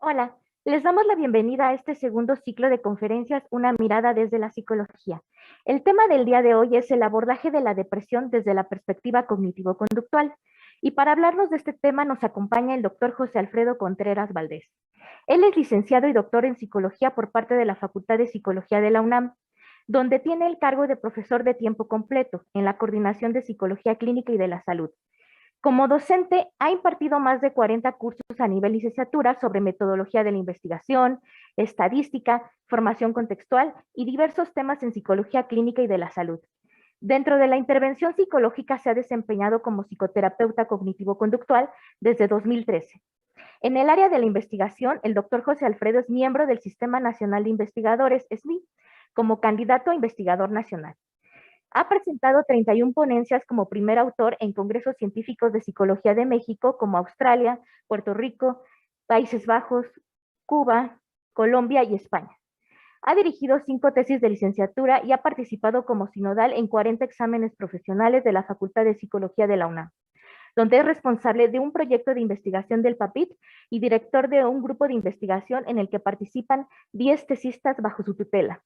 Hola, les damos la bienvenida a este segundo ciclo de conferencias Una mirada desde la psicología. El tema del día de hoy es el abordaje de la depresión desde la perspectiva cognitivo-conductual. Y para hablarnos de este tema nos acompaña el doctor José Alfredo Contreras Valdés. Él es licenciado y doctor en psicología por parte de la Facultad de Psicología de la UNAM, donde tiene el cargo de profesor de tiempo completo en la Coordinación de Psicología Clínica y de la Salud. Como docente, ha impartido más de 40 cursos a nivel licenciatura sobre metodología de la investigación, estadística, formación contextual y diversos temas en psicología clínica y de la salud. Dentro de la intervención psicológica se ha desempeñado como psicoterapeuta cognitivo-conductual desde 2013. En el área de la investigación, el doctor José Alfredo es miembro del Sistema Nacional de Investigadores, SNI, como candidato a investigador nacional. Ha presentado 31 ponencias como primer autor en congresos científicos de psicología de México como Australia, Puerto Rico, Países Bajos, Cuba, Colombia y España. Ha dirigido 5 tesis de licenciatura y ha participado como sinodal en 40 exámenes profesionales de la Facultad de Psicología de la UNAM, donde es responsable de un proyecto de investigación del PAPIT y director de un grupo de investigación en el que participan 10 tesistas bajo su tutela.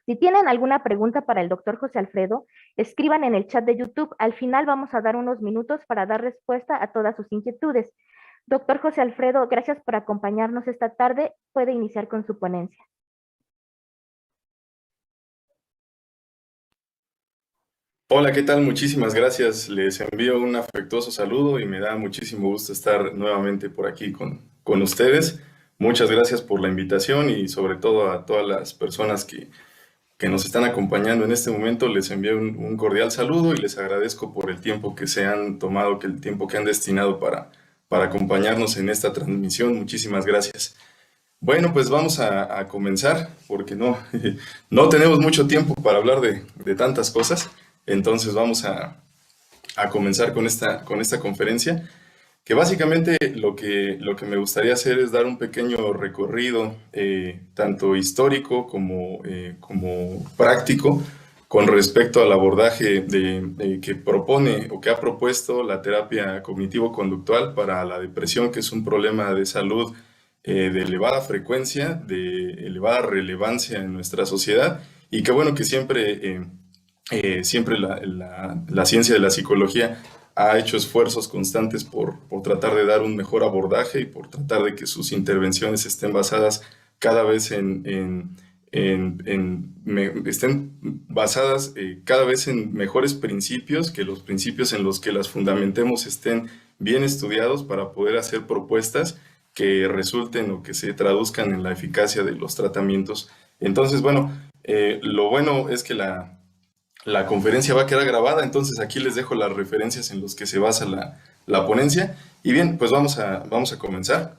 Si tienen alguna pregunta para el doctor José Alfredo, escriban en el chat de YouTube. Al final vamos a dar unos minutos para dar respuesta a todas sus inquietudes. Doctor José Alfredo, gracias por acompañarnos esta tarde. Puede iniciar con su ponencia. Hola, ¿qué tal? Muchísimas gracias. Les envío un afectuoso saludo y me da muchísimo gusto estar nuevamente por aquí con ustedes. Muchas gracias por la invitación y sobre todo a todas las personas que nos están acompañando en este momento. Les envío un cordial saludo y les agradezco por el tiempo que se han tomado, que el tiempo que han destinado para acompañarnos en esta transmisión. Muchísimas gracias. Bueno, pues vamos a comenzar porque no tenemos mucho tiempo para hablar de tantas cosas. Entonces vamos a comenzar con esta conferencia, que básicamente lo que me gustaría hacer es dar un pequeño recorrido, tanto histórico como práctico, con respecto al abordaje que propone o que ha propuesto la terapia cognitivo-conductual para la depresión, que es un problema de salud de elevada frecuencia, de elevada relevancia en nuestra sociedad, y que bueno, que siempre la ciencia de la psicología ha hecho esfuerzos constantes por tratar de dar un mejor abordaje y por tratar de que sus intervenciones estén basadas cada vez estén basadas cada vez en mejores principios, que los principios en los que las fundamentemos estén bien estudiados para poder hacer propuestas que resulten o que se traduzcan en la eficacia de los tratamientos. Entonces, bueno, lo bueno es que la conferencia va a quedar grabada, entonces aquí les dejo las referencias en las que se basa la ponencia. Y bien, pues vamos a comenzar.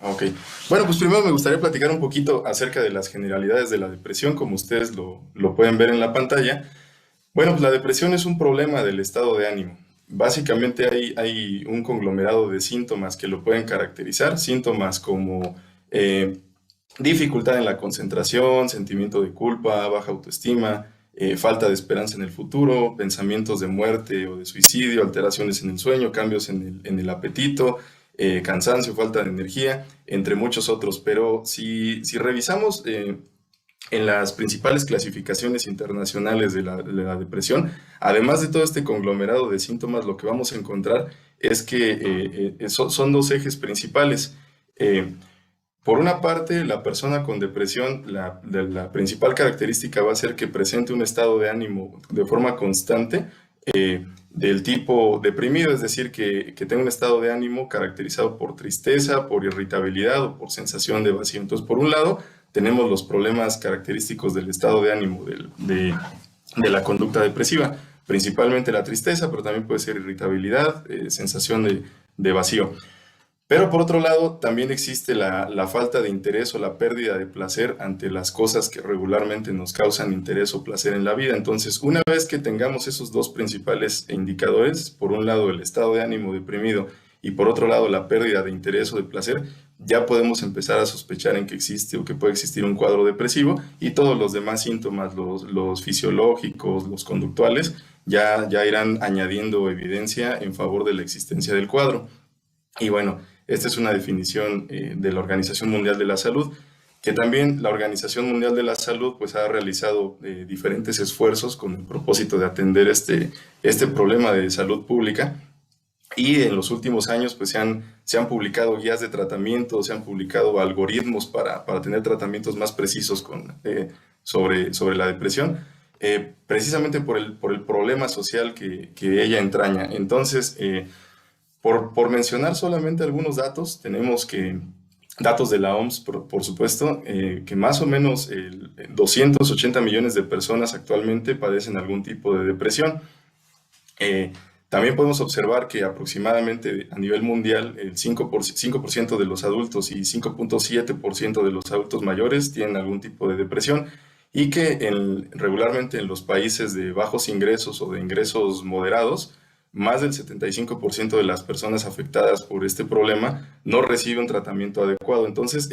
Ok, bueno, pues primero me gustaría platicar un poquito acerca de las generalidades de la depresión, como ustedes lo pueden ver en la pantalla. Bueno, pues la depresión es un problema del estado de ánimo. Básicamente hay un conglomerado de síntomas que lo pueden caracterizar, síntomas como dificultad en la concentración, sentimiento de culpa, baja autoestima, falta de esperanza en el futuro, pensamientos de muerte o de suicidio, alteraciones en el sueño, cambios en el apetito, cansancio, falta de energía, entre muchos otros. Pero si revisamos en las principales clasificaciones internacionales de la depresión, además de todo este conglomerado de síntomas, lo que vamos a encontrar es que son dos ejes principales. Eh, por una parte, la persona con depresión, la principal característica va a ser que presente un estado de ánimo de forma constante, del tipo deprimido, es decir, que tenga un estado de ánimo caracterizado por tristeza, por irritabilidad o por sensación de vacío. Entonces, por un lado, tenemos los problemas característicos del estado de ánimo de la conducta depresiva, principalmente la tristeza, pero también puede ser irritabilidad, sensación de vacío. Pero por otro lado, también existe la falta de interés o la pérdida de placer ante las cosas que regularmente nos causan interés o placer en la vida. Entonces, una vez que tengamos esos dos principales indicadores, por un lado el estado de ánimo deprimido y por otro lado la pérdida de interés o de placer, ya podemos empezar a sospechar en que existe o que puede existir un cuadro depresivo, y todos los demás síntomas, los fisiológicos, los conductuales, ya irán añadiendo evidencia en favor de la existencia del cuadro. Y bueno, esta es una definición de la Organización Mundial de la Salud, que también la Organización Mundial de la Salud pues ha realizado diferentes esfuerzos con el propósito de atender este problema de salud pública. Y en los últimos años pues se han publicado guías de tratamiento, se han publicado algoritmos para tener tratamientos más precisos sobre la depresión, precisamente por el problema social que ella entraña. Entonces, por mencionar solamente algunos datos, tenemos que datos de la OMS, por supuesto, que más o menos 280 millones de personas actualmente padecen algún tipo de depresión. Eh, También podemos observar que aproximadamente a nivel mundial el 5% de los adultos y 5.7% de los adultos mayores tienen algún tipo de depresión, y que regularmente en los países de bajos ingresos o de ingresos moderados, más del 75% de las personas afectadas por este problema no reciben un tratamiento adecuado. Entonces,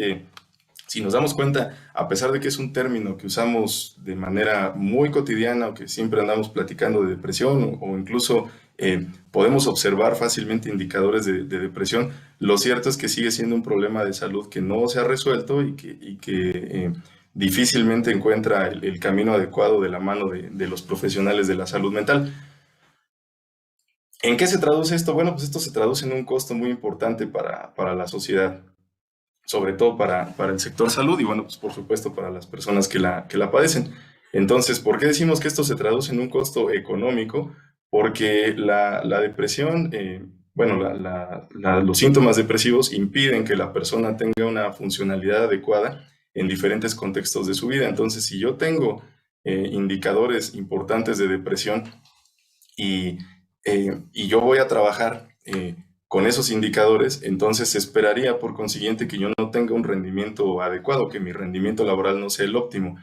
si nos damos cuenta, a pesar de que es un término que usamos de manera muy cotidiana o que siempre andamos platicando de depresión, o incluso podemos observar fácilmente indicadores de depresión, lo cierto es que sigue siendo un problema de salud que no se ha resuelto y que difícilmente encuentra el camino adecuado de la mano de los profesionales de la salud mental. ¿En qué se traduce esto? Bueno, pues esto se traduce en un costo muy importante para la sociedad, sobre todo para el sector salud y bueno, pues por supuesto para las personas que la padecen. Entonces, ¿por qué decimos que esto se traduce en un costo económico? Porque la depresión, bueno, los síntomas depresivos impiden que la persona tenga una funcionalidad adecuada en diferentes contextos de su vida. Entonces, si yo tengo indicadores importantes de depresión y yo voy a trabajar con esos indicadores, entonces se esperaría por consiguiente que yo no tenga un rendimiento adecuado, que mi rendimiento laboral no sea el óptimo.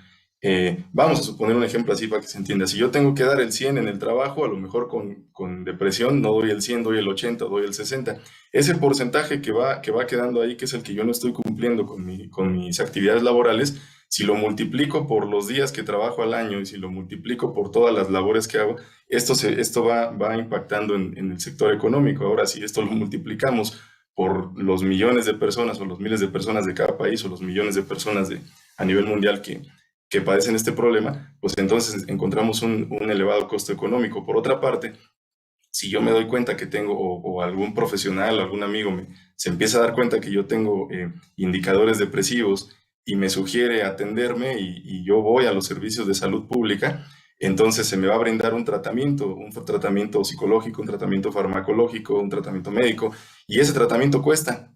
Vamos a suponer un ejemplo así para que se entienda. Si yo tengo que dar el 100 en el trabajo, a lo mejor con depresión no doy el 100, doy el 80, doy el 60. Ese porcentaje que va quedando ahí, que es el que yo no estoy cumpliendo con mis actividades laborales, si lo multiplico por los días que trabajo al año y si lo multiplico por todas las labores que hago, esto va impactando en el sector económico. Ahora, si esto lo multiplicamos por los millones de personas o los miles de personas de cada país o los millones de personas a nivel mundial que padecen este problema, pues entonces encontramos un elevado costo económico. Por otra parte, si yo me doy cuenta que tengo, o algún profesional, algún amigo se empieza a dar cuenta que yo tengo indicadores depresivos y me sugiere atenderme y yo voy a los servicios de salud pública, entonces se me va a brindar un tratamiento psicológico, un tratamiento farmacológico, un tratamiento médico, y ese tratamiento cuesta.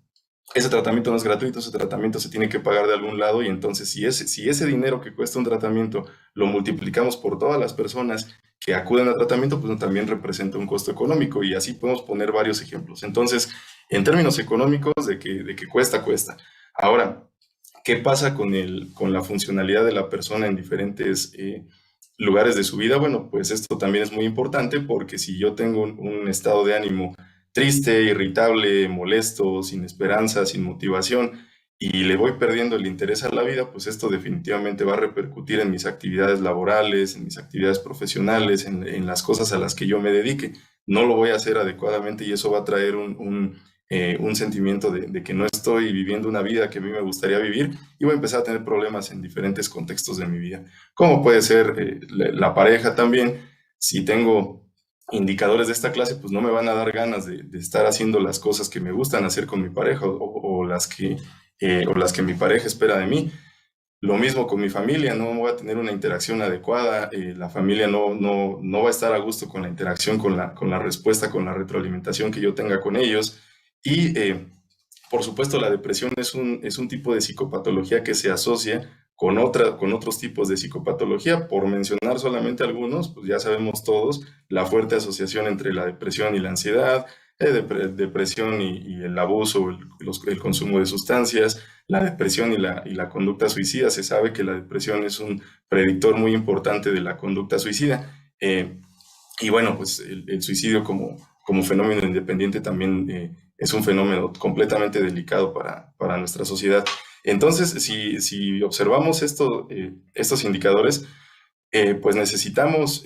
Ese tratamiento no es gratuito, ese tratamiento se tiene que pagar de algún lado, y entonces si ese dinero que cuesta un tratamiento lo multiplicamos por todas las personas que acuden al tratamiento, pues también representa un costo económico, y así podemos poner varios ejemplos. Entonces, en términos económicos, de que cuesta, cuesta. Ahora, ¿qué pasa con la funcionalidad de la persona en diferentes lugares de su vida? Bueno, pues esto también es muy importante, porque si yo tengo un estado de ánimo triste, irritable, molesto, sin esperanza, sin motivación, y le voy perdiendo el interés a la vida, pues esto definitivamente va a repercutir en mis actividades laborales, en mis actividades profesionales, en las cosas a las que yo me dedique. No lo voy a hacer adecuadamente, y eso va a traer un sentimiento de que no estoy viviendo una vida que a mí me gustaría vivir, y voy a empezar a tener problemas en diferentes contextos de mi vida. Como puede ser la pareja también. Si tengo indicadores de esta clase, pues no me van a dar ganas de estar haciendo las cosas que me gustan hacer con mi pareja, o las que mi pareja espera de mí. Lo mismo con mi familia, no voy a tener una interacción adecuada, la familia no va a estar a gusto con la interacción, con la respuesta, con la retroalimentación que yo tenga con ellos. Y por supuesto, la depresión es un tipo de psicopatología que se asocia con otros tipos de psicopatología. Por mencionar solamente algunos, pues ya sabemos todos la fuerte asociación entre la depresión y la ansiedad, depresión y el abuso, el consumo de sustancias, la depresión y la conducta suicida. Se sabe que la depresión es un predictor muy importante de la conducta suicida. Y bueno, pues el suicidio como fenómeno independiente también es un fenómeno completamente delicado para nuestra sociedad. Entonces, si observamos estos indicadores, pues necesitamos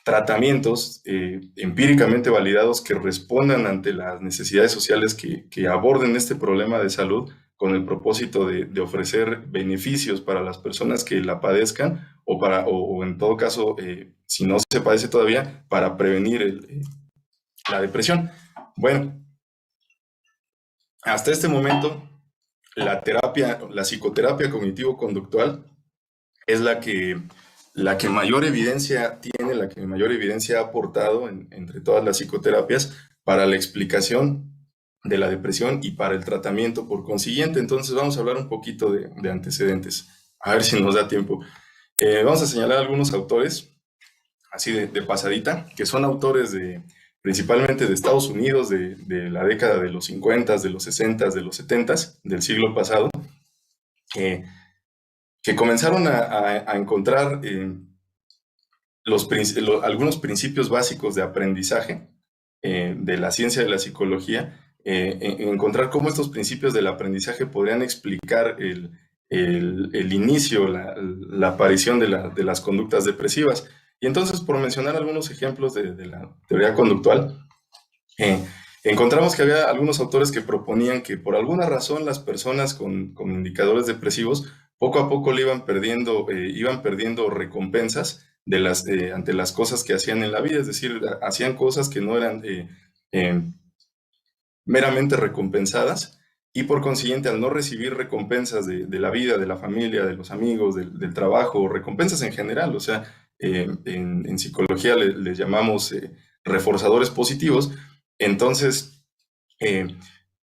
tratamientos empíricamente validados que respondan ante las necesidades sociales que aborden este problema de salud con el propósito de ofrecer beneficios para las personas que la padezcan o en todo caso, si no se padece todavía, para prevenir la depresión. Bueno, hasta este momento, la psicoterapia cognitivo-conductual es la que mayor evidencia tiene, la que mayor evidencia ha aportado entre todas las psicoterapias para la explicación de la depresión y para el tratamiento por consiguiente. Entonces vamos a hablar un poquito de antecedentes, a ver si nos da tiempo. Vamos a señalar algunos autores, así de pasadita, que son autores principalmente de Estados Unidos, de la década de los 50, de los 60, de los 70 del siglo pasado, que comenzaron a encontrar algunos principios básicos de aprendizaje de la ciencia de la psicología, encontrar cómo estos principios del aprendizaje podrían explicar el inicio, la aparición de las conductas depresivas. Y entonces, por mencionar algunos ejemplos de la teoría conductual, encontramos que había algunos autores que proponían que por alguna razón las personas con indicadores depresivos poco a poco le iban perdiendo recompensas ante las cosas que hacían en la vida, es decir, hacían cosas que no eran eh, meramente recompensadas y por consiguiente al no recibir recompensas de la vida, de la familia, de los amigos, del trabajo, recompensas en general, o sea, en psicología les llamamos reforzadores positivos, entonces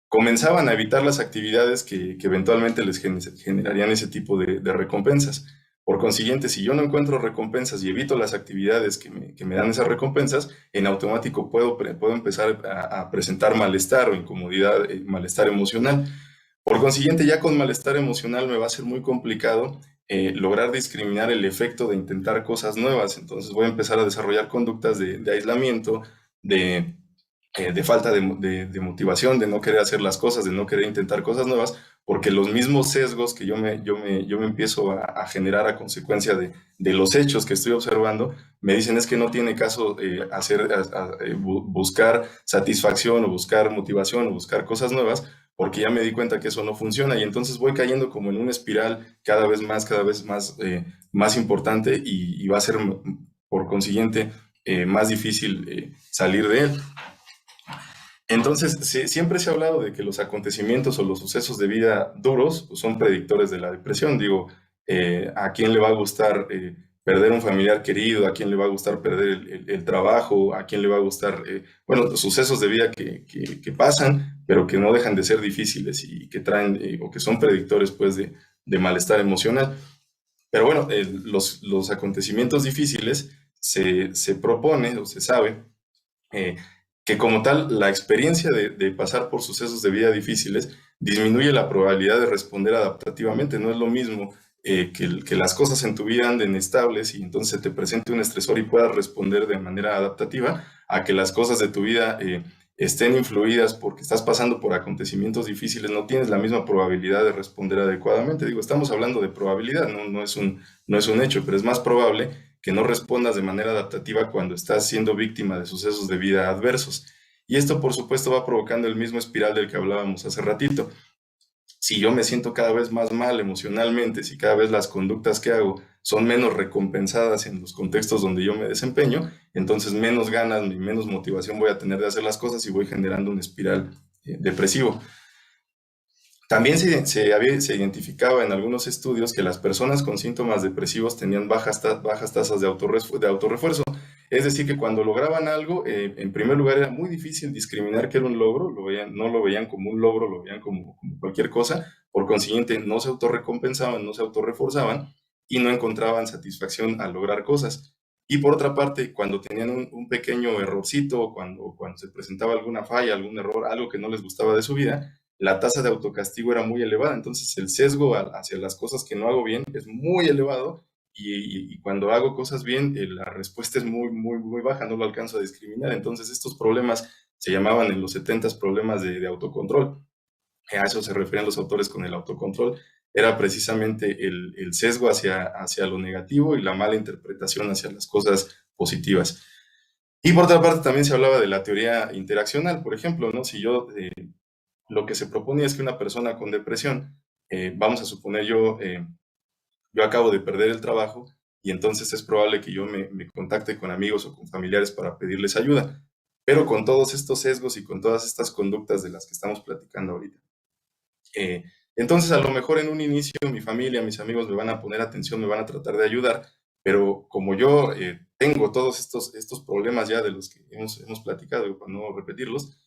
comenzaban a evitar las actividades que eventualmente les generarían ese tipo de recompensas. Por consiguiente, si yo no encuentro recompensas y evito las actividades que me dan esas recompensas, en automático puedo empezar a presentar malestar o incomodidad, malestar emocional. Por consiguiente, ya con malestar emocional me va a ser muy complicado lograr discriminar el efecto de intentar cosas nuevas. Entonces voy a empezar a desarrollar conductas de aislamiento, de falta de motivación, de no querer hacer las cosas, de no querer intentar cosas nuevas, porque los mismos sesgos que yo me empiezo a generar a consecuencia de los hechos que estoy observando, me dicen es que no tiene caso buscar satisfacción o buscar motivación o buscar cosas nuevas, porque ya me di cuenta que eso no funciona y entonces voy cayendo como en una espiral cada vez más importante y va a ser por consiguiente más difícil salir de él. Entonces, siempre se ha hablado de que los acontecimientos o los sucesos de vida duros pues, son predictores de la depresión. Digo, ¿a quién le va a gustar perder un familiar querido? ¿A quién le va a gustar perder el trabajo? ¿A quién le va a gustar, bueno, sucesos de vida que pasan, pero que no dejan de ser difíciles y que traen o que son predictores pues de malestar emocional? Pero bueno, los acontecimientos difíciles se propone o se sabe eh, que como tal la experiencia de pasar por sucesos de vida difíciles disminuye la probabilidad de responder adaptativamente. No es lo mismo que las cosas en tu vida anden estables y entonces se te presente un estresor y puedas responder de manera adaptativa a que las cosas de tu vida estén influidas porque estás pasando por acontecimientos difíciles, no tienes la misma probabilidad de responder adecuadamente. Digo, estamos hablando de probabilidad, no es un hecho, pero es más probable que no respondas de manera adaptativa cuando estás siendo víctima de sucesos de vida adversos. Y esto, por supuesto, va provocando el mismo espiral del que hablábamos hace ratito. Si yo me siento cada vez más mal emocionalmente, si cada vez las conductas que hago son menos recompensadas en los contextos donde yo me desempeño, entonces menos ganas y menos motivación voy a tener de hacer las cosas y voy generando un espiral depresivo. También se identificaba en algunos estudios que las personas con síntomas depresivos tenían bajas tasas de autorrefuerzo. Es decir, que cuando lograban algo, en primer lugar era muy difícil discriminar que era un logro, no lo veían como un logro, lo veían como cualquier cosa. Por consiguiente, no se autorrecompensaban, no se autorreforzaban y no encontraban satisfacción al lograr cosas. Y por otra parte, cuando tenían un pequeño errorcito, cuando se presentaba alguna falla, algún error, algo que no les gustaba de su vida, la tasa de autocastigo era muy elevada, entonces el sesgo hacia las cosas que no hago bien es muy elevado y cuando hago cosas bien la respuesta es muy, muy, muy baja, no lo alcanzo a discriminar. Entonces estos problemas Se llamaban en los 70 problemas de autocontrol. A eso se referían los autores con el autocontrol. Era precisamente el sesgo hacia lo negativo y la mala interpretación hacia las cosas positivas. Y por otra parte también se hablaba de la teoría interaccional, por ejemplo, ¿no? Si yo lo que se proponía es que una persona con depresión, vamos a suponer yo acabo de perder el trabajo y entonces es probable que yo me contacte con amigos o con familiares para pedirles ayuda, pero con todos estos sesgos y con todas estas conductas de las que estamos platicando ahorita. Eh, entonces, a lo mejor en un inicio mi familia, mis amigos me van a poner atención, me van a tratar de ayudar, pero como yo tengo todos estos problemas ya de los que hemos platicado, para no repetirlos,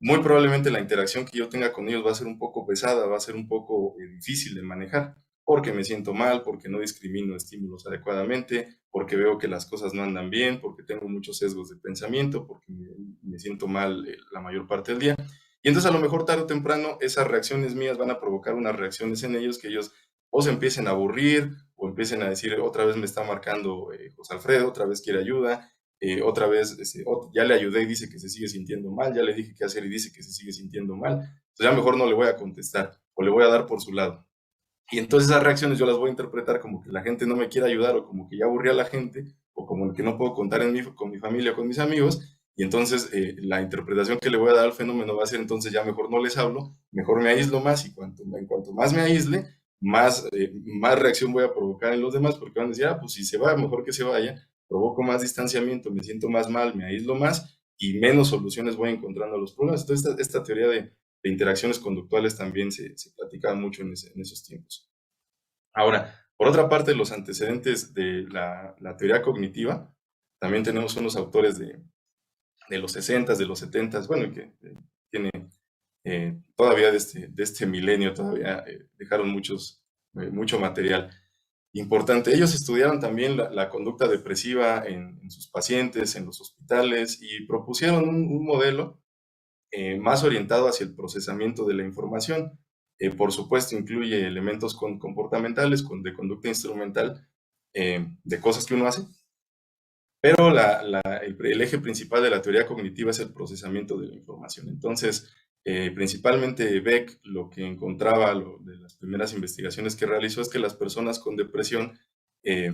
muy probablemente la interacción que yo tenga con ellos va a ser un poco pesada, va a ser un poco difícil de manejar, porque me siento mal, porque no discrimino estímulos adecuadamente, porque veo que las cosas no andan bien, porque tengo muchos sesgos de pensamiento, porque me siento mal la mayor parte del día. Y entonces a lo mejor tarde o temprano esas reacciones mías van a provocar unas reacciones en ellos que ellos o se empiecen a aburrir o empiecen a decir, otra vez me está marcando José Alfredo, otra vez quiere ayuda, otra vez ya le ayudé y dice que se sigue sintiendo mal, ya le dije qué hacer y dice que se sigue sintiendo mal, entonces ya mejor no le voy a contestar o le voy a dar por su lado. Y entonces esas reacciones yo las voy a interpretar como que la gente no me quiere ayudar o como que ya aburrí a la gente o como que no puedo contar con mi familia o con mis amigos. Y entonces la interpretación que le voy a dar al fenómeno va a ser entonces ya mejor no les hablo, mejor me aíslo más y en cuanto más me aísle, más reacción voy a provocar en los demás porque van a decir, ah, pues si se va, mejor que se vaya, provoco más distanciamiento, me siento más mal, me aíslo más y menos soluciones voy encontrando a los problemas. Entonces esta teoría de interacciones conductuales también se platicaba mucho en esos tiempos. Ahora, por otra parte, los antecedentes de la teoría cognitiva, también tenemos unos autores de los 60, de los 70, bueno, que tiene todavía de este milenio, todavía dejaron mucho material importante. Ellos estudiaron también la conducta depresiva en sus pacientes, en los hospitales, y propusieron un modelo más orientado hacia el procesamiento de la información. Por supuesto, incluye elementos comportamentales, de conducta instrumental, de cosas que uno hace, pero el eje principal de la teoría cognitiva es el procesamiento de la información. Entonces, principalmente Beck lo que encontraba de las primeras investigaciones que realizó es que las personas con depresión eh,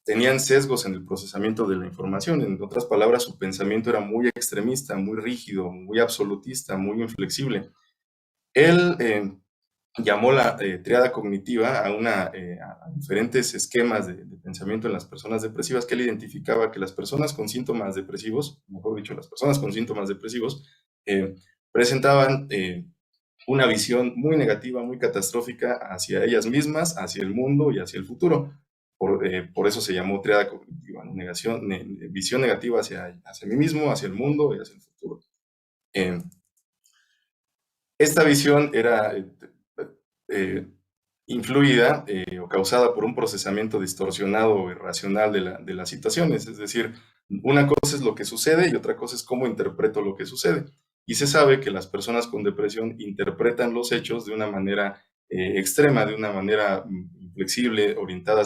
tenían sesgos en el procesamiento de la información. En otras palabras, su pensamiento era muy extremista, muy rígido, muy absolutista, muy inflexible. Él llamó la triada cognitiva a diferentes esquemas de pensamiento en las personas depresivas, que él identificaba que las personas con síntomas depresivos, mejor dicho, las personas con síntomas depresivos, presentaban una visión muy negativa, muy catastrófica hacia ellas mismas, hacia el mundo y hacia el futuro. Por eso se llamó triada cognitiva, ¿no? Visión negativa hacia mí mismo, hacia el mundo y hacia el futuro. Eh, esta visión era eh, influida o causada por un procesamiento distorsionado o irracional de las situaciones. Es decir, una cosa es lo que sucede y otra cosa es cómo interpreto lo que sucede. Y se sabe que las personas con depresión interpretan los hechos de una manera extrema, de una manera inflexible, orientada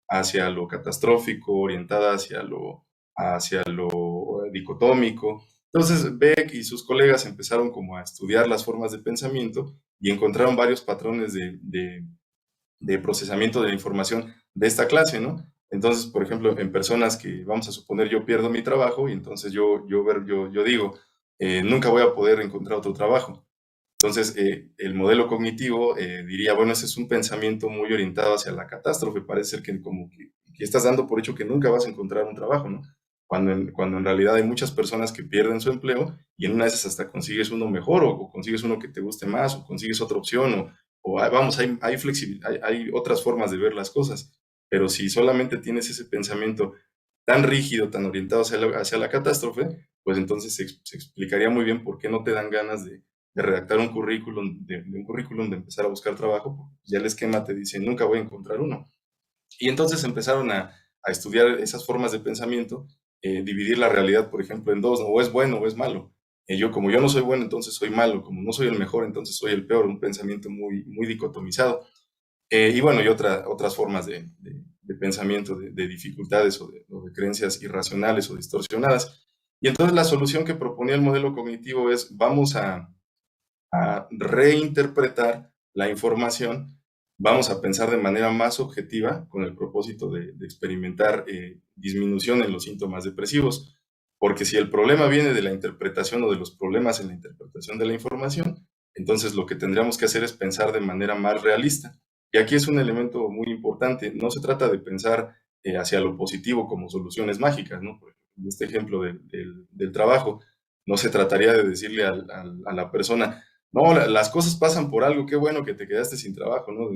hacia lo catastrófico, orientada hacia lo dicotómico. Entonces Beck y sus colegas empezaron como a estudiar las formas de pensamiento y encontraron varios patrones de procesamiento de la información de esta clase, ¿no? Entonces, por ejemplo, en personas que, vamos a suponer, yo pierdo mi trabajo y entonces yo digo, nunca voy a poder encontrar otro trabajo. Entonces, el modelo cognitivo diría, bueno, ese es un pensamiento muy orientado hacia la catástrofe, parece ser que como que estás dando por hecho que nunca vas a encontrar un trabajo, ¿no? Cuando en realidad hay muchas personas que pierden su empleo y en una de esas hasta consigues uno mejor o consigues uno que te guste más o consigues otra opción vamos, hay otras formas de ver las cosas, pero si solamente tienes ese pensamiento tan rígido, tan orientado hacia la catástrofe, pues entonces se explicaría muy bien por qué no te dan ganas de redactar un currículum, de empezar a buscar trabajo, porque ya el esquema te dice, nunca voy a encontrar uno. Y entonces empezaron a estudiar esas formas de pensamiento, dividir la realidad, por ejemplo, en dos, ¿no? O es bueno o es malo. Como yo no soy bueno, entonces soy malo, como no soy el mejor, entonces soy el peor, un pensamiento muy dicotomizado. Y bueno, y otras formas de pensamiento, de dificultades o de creencias irracionales o distorsionadas. Y entonces la solución que proponía el modelo cognitivo es vamos a reinterpretar la información, vamos a pensar de manera más objetiva con el propósito de experimentar disminución en los síntomas depresivos. Porque si el problema viene de la interpretación o de los problemas en la interpretación de la información, entonces lo que tendríamos que hacer es pensar de manera más realista. Y aquí es un elemento muy importante. No se trata de pensar hacia lo positivo como soluciones mágicas, ¿no? Por ejemplo, en este ejemplo del trabajo, no se trataría de decirle a la persona, no, las cosas pasan por algo, qué bueno que te quedaste sin trabajo, ¿no?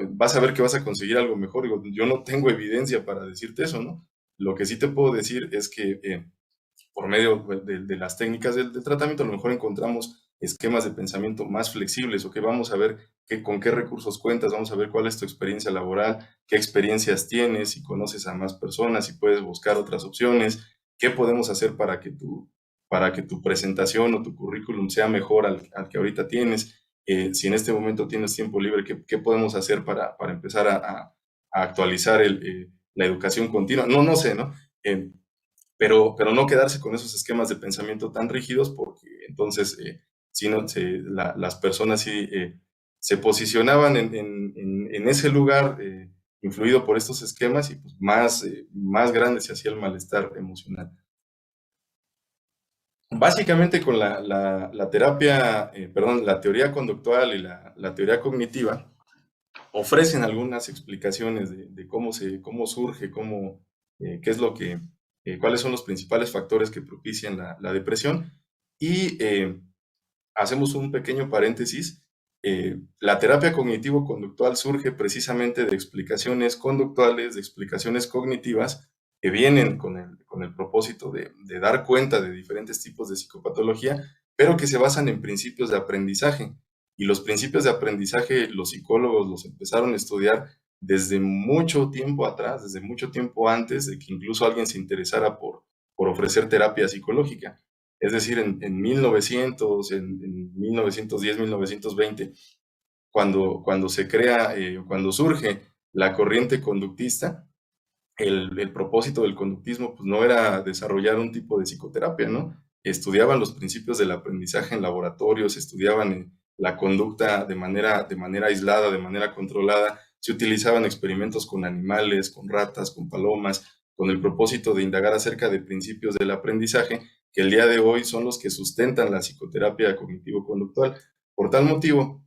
Vas a ver que vas a conseguir algo mejor. Digo, yo no tengo evidencia para decirte eso, ¿no? Lo que sí te puedo decir es que por medio de las técnicas del tratamiento, a lo mejor encontramos esquemas de pensamiento más flexibles, o que vamos a ver con qué recursos cuentas, vamos a ver cuál es tu experiencia laboral, qué experiencias tienes, si conoces a más personas, si puedes buscar otras opciones, qué podemos hacer para que tu presentación o tu currículum sea mejor al que ahorita tienes. Si en este momento tienes tiempo libre, qué podemos hacer para empezar a actualizar la educación continua. No sé, ¿no? Pero no quedarse con esos esquemas de pensamiento tan rígidos, porque entonces si no, las personas sí se posicionaban en ese lugar influido por estos esquemas, y pues más grande se hacía el malestar emocional. Básicamente con la terapia, perdón, la teoría conductual y la teoría cognitiva ofrecen algunas explicaciones de cómo surge, qué es lo que, cuáles son los principales factores que propician la depresión. Y hacemos un pequeño paréntesis. La terapia cognitivo-conductual surge precisamente de explicaciones conductuales, de explicaciones cognitivas, que vienen con el propósito de dar cuenta de diferentes tipos de psicopatología, pero que se basan en principios de aprendizaje. Y los principios de aprendizaje los psicólogos los empezaron a estudiar desde mucho tiempo atrás, desde mucho tiempo antes de que incluso alguien se interesara por ofrecer terapia psicológica. Es decir, en 1900, en 1910, 1920, cuando se crea, cuando surge la corriente conductista, el propósito del conductismo pues, no era desarrollar un tipo de psicoterapia, ¿no? Estudiaban los principios del aprendizaje en laboratorios, estudiaban la conducta de manera aislada, de manera controlada, se utilizaban experimentos con animales, con ratas, con palomas, con el propósito de indagar acerca de principios del aprendizaje, que el día de hoy son los que sustentan la psicoterapia cognitivo-conductual. Por tal motivo,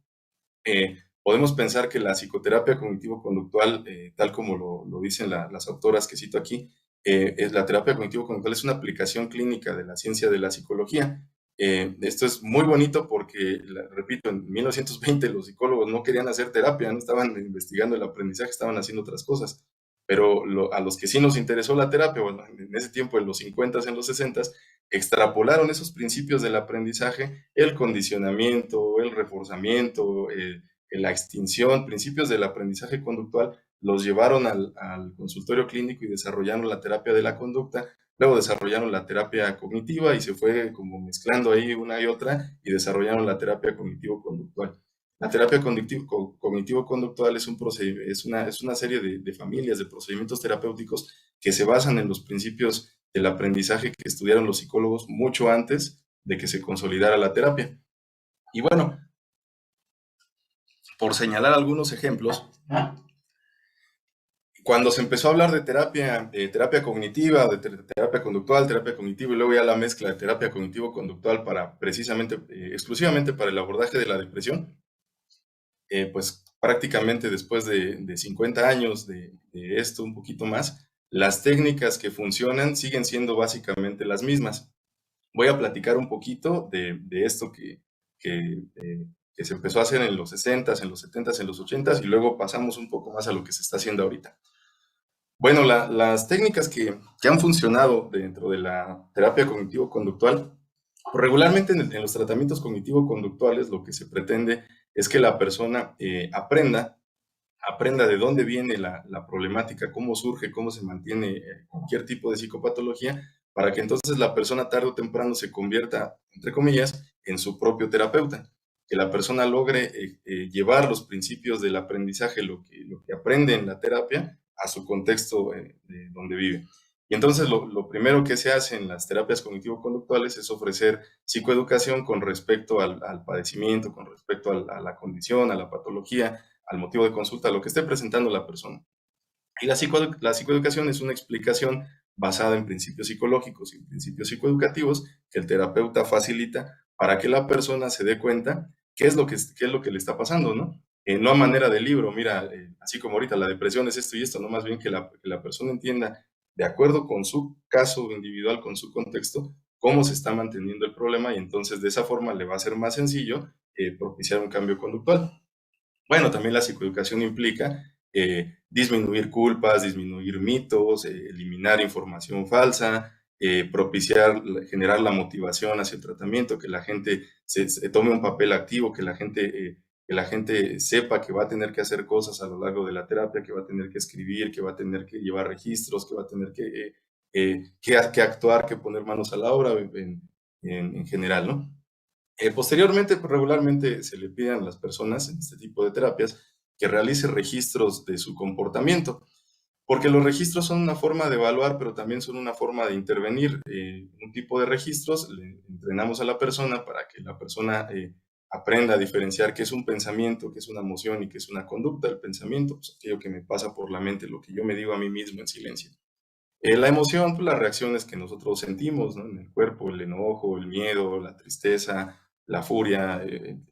podemos pensar que la psicoterapia cognitivo-conductual, tal como lo dicen las autoras que cito aquí, la terapia cognitivo-conductual es una aplicación clínica de la ciencia de la psicología. Esto es muy bonito porque, repito, en 1920 los psicólogos no querían hacer terapia, no estaban investigando el aprendizaje, estaban haciendo otras cosas. Pero a los que sí nos interesó la terapia, bueno, en ese tiempo, en los 50s, en los 60s, extrapolaron esos principios del aprendizaje, el condicionamiento, el reforzamiento, la extinción, principios del aprendizaje conductual, los llevaron al consultorio clínico y desarrollaron la terapia de la conducta, luego desarrollaron la terapia cognitiva y se fue como mezclando ahí una y otra y desarrollaron la terapia cognitivo-conductual. La terapia cognitivo-conductual es una serie de familias, de procedimientos terapéuticos que se basan en los principios del aprendizaje que estudiaron los psicólogos mucho antes de que se consolidara la terapia. Y bueno, por señalar algunos ejemplos, cuando se empezó a hablar de terapia cognitiva, de terapia conductual, terapia cognitiva, y luego ya la mezcla de terapia cognitivo-conductual para precisamente, exclusivamente para el abordaje de la depresión, pues prácticamente después de 50 años de esto, un poquito más, las técnicas que funcionan siguen siendo básicamente las mismas. Voy a platicar un poquito de esto que se empezó a hacer en los 60s, en los 70s, en los 80s, y luego pasamos un poco más a lo que se está haciendo ahorita. Bueno, las técnicas que han funcionado dentro de la terapia cognitivo-conductual, regularmente en los tratamientos cognitivo-conductuales lo que se pretende es que la persona aprenda de dónde viene la problemática, cómo surge, cómo se mantiene cualquier tipo de psicopatología, para que entonces la persona tarde o temprano se convierta, entre comillas, en su propio terapeuta, que la persona logre llevar los principios del aprendizaje, lo que aprende en la terapia, a su contexto de donde vive. Y entonces lo primero que se hace en las terapias cognitivo-conductuales es ofrecer psicoeducación con respecto al padecimiento, con respecto a la condición, a la patología, al motivo de consulta, a lo que esté presentando la persona. Y la psicoeducación es una explicación basada en principios psicológicos y principios psicoeducativos que el terapeuta facilita para que la persona se dé cuenta qué es lo que le está pasando, ¿no? No a manera de libro, mira, así como ahorita la depresión es esto y esto, no más bien que la persona entienda, de acuerdo con su caso individual, con su contexto, cómo se está manteniendo el problema y entonces de esa forma le va a ser más sencillo propiciar un cambio conductual. Bueno, también la psicoeducación implica disminuir culpas, disminuir mitos, eliminar información falsa, propiciar, generar la motivación hacia el tratamiento, que la gente se tome un papel activo, que la gente sepa que va a tener que hacer cosas a lo largo de la terapia, que va a tener que escribir, que va a tener que llevar registros, que va a tener que actuar, que poner manos a la obra en general, ¿no? Posteriormente, pues, regularmente se le pide a las personas en este tipo de terapias que realice registros de su comportamiento, porque los registros son una forma de evaluar, pero también son una forma de intervenir. Un tipo de registros le entrenamos a la persona para que la persona aprenda a diferenciar qué es un pensamiento, qué es una emoción y qué es una conducta. El pensamiento, pues aquello que me pasa por la mente, lo que yo me digo a mí mismo en silencio. La emoción, pues las reacciones que nosotros sentimos, ¿no? En el cuerpo, el enojo, el miedo, la tristeza, la furia,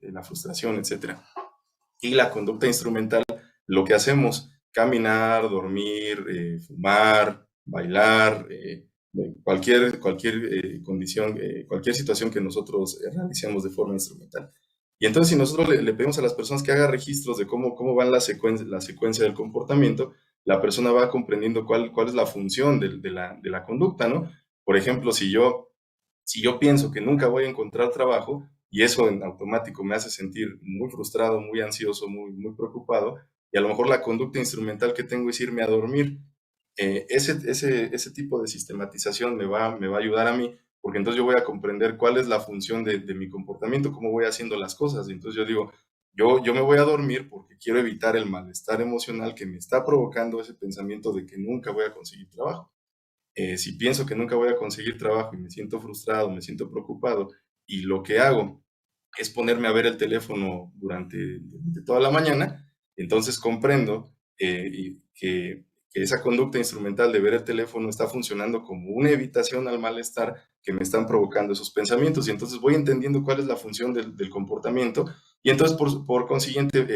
la frustración, etcétera. Y la conducta instrumental, lo que hacemos, caminar, dormir, fumar, bailar, cualquier condición, cualquier situación que nosotros realicemos de forma instrumental. Y entonces si nosotros le pedimos a las personas que hagan registros de cómo van la secuencia del comportamiento, la persona va comprendiendo cuál es la función de la conducta, ¿no? Por ejemplo, si yo pienso que nunca voy a encontrar trabajo y eso en automático me hace sentir muy frustrado, muy ansioso, muy preocupado, y a lo mejor la conducta instrumental que tengo es irme a dormir. Ese tipo de sistematización me va a ayudar a mí, porque entonces yo voy a comprender cuál es la función de mi comportamiento, cómo voy haciendo las cosas. Y entonces yo digo, yo me voy a dormir porque quiero evitar el malestar emocional que me está provocando ese pensamiento de que nunca voy a conseguir trabajo. Si pienso que nunca voy a conseguir trabajo y me siento frustrado, me siento preocupado, y lo que hago es ponerme a ver el teléfono durante toda la mañana, entonces comprendo que esa conducta instrumental de ver el teléfono está funcionando como una evitación al malestar que me están provocando esos pensamientos, y entonces voy entendiendo cuál es la función del comportamiento, y entonces por consiguiente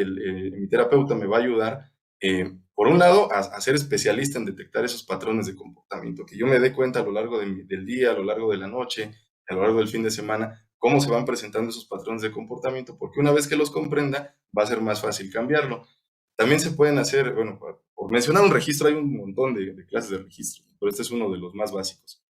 mi terapeuta me va a ayudar por un lado, a ser especialista en detectar esos patrones de comportamiento, que yo me dé cuenta a lo largo del día, a lo largo de la noche, a lo largo del fin de semana, cómo se van presentando esos patrones de comportamiento, porque una vez que los comprenda, va a ser más fácil cambiarlo. También se pueden hacer, bueno, por mencionar un registro, hay un montón de clases de registro, pero este es uno de los más básicos.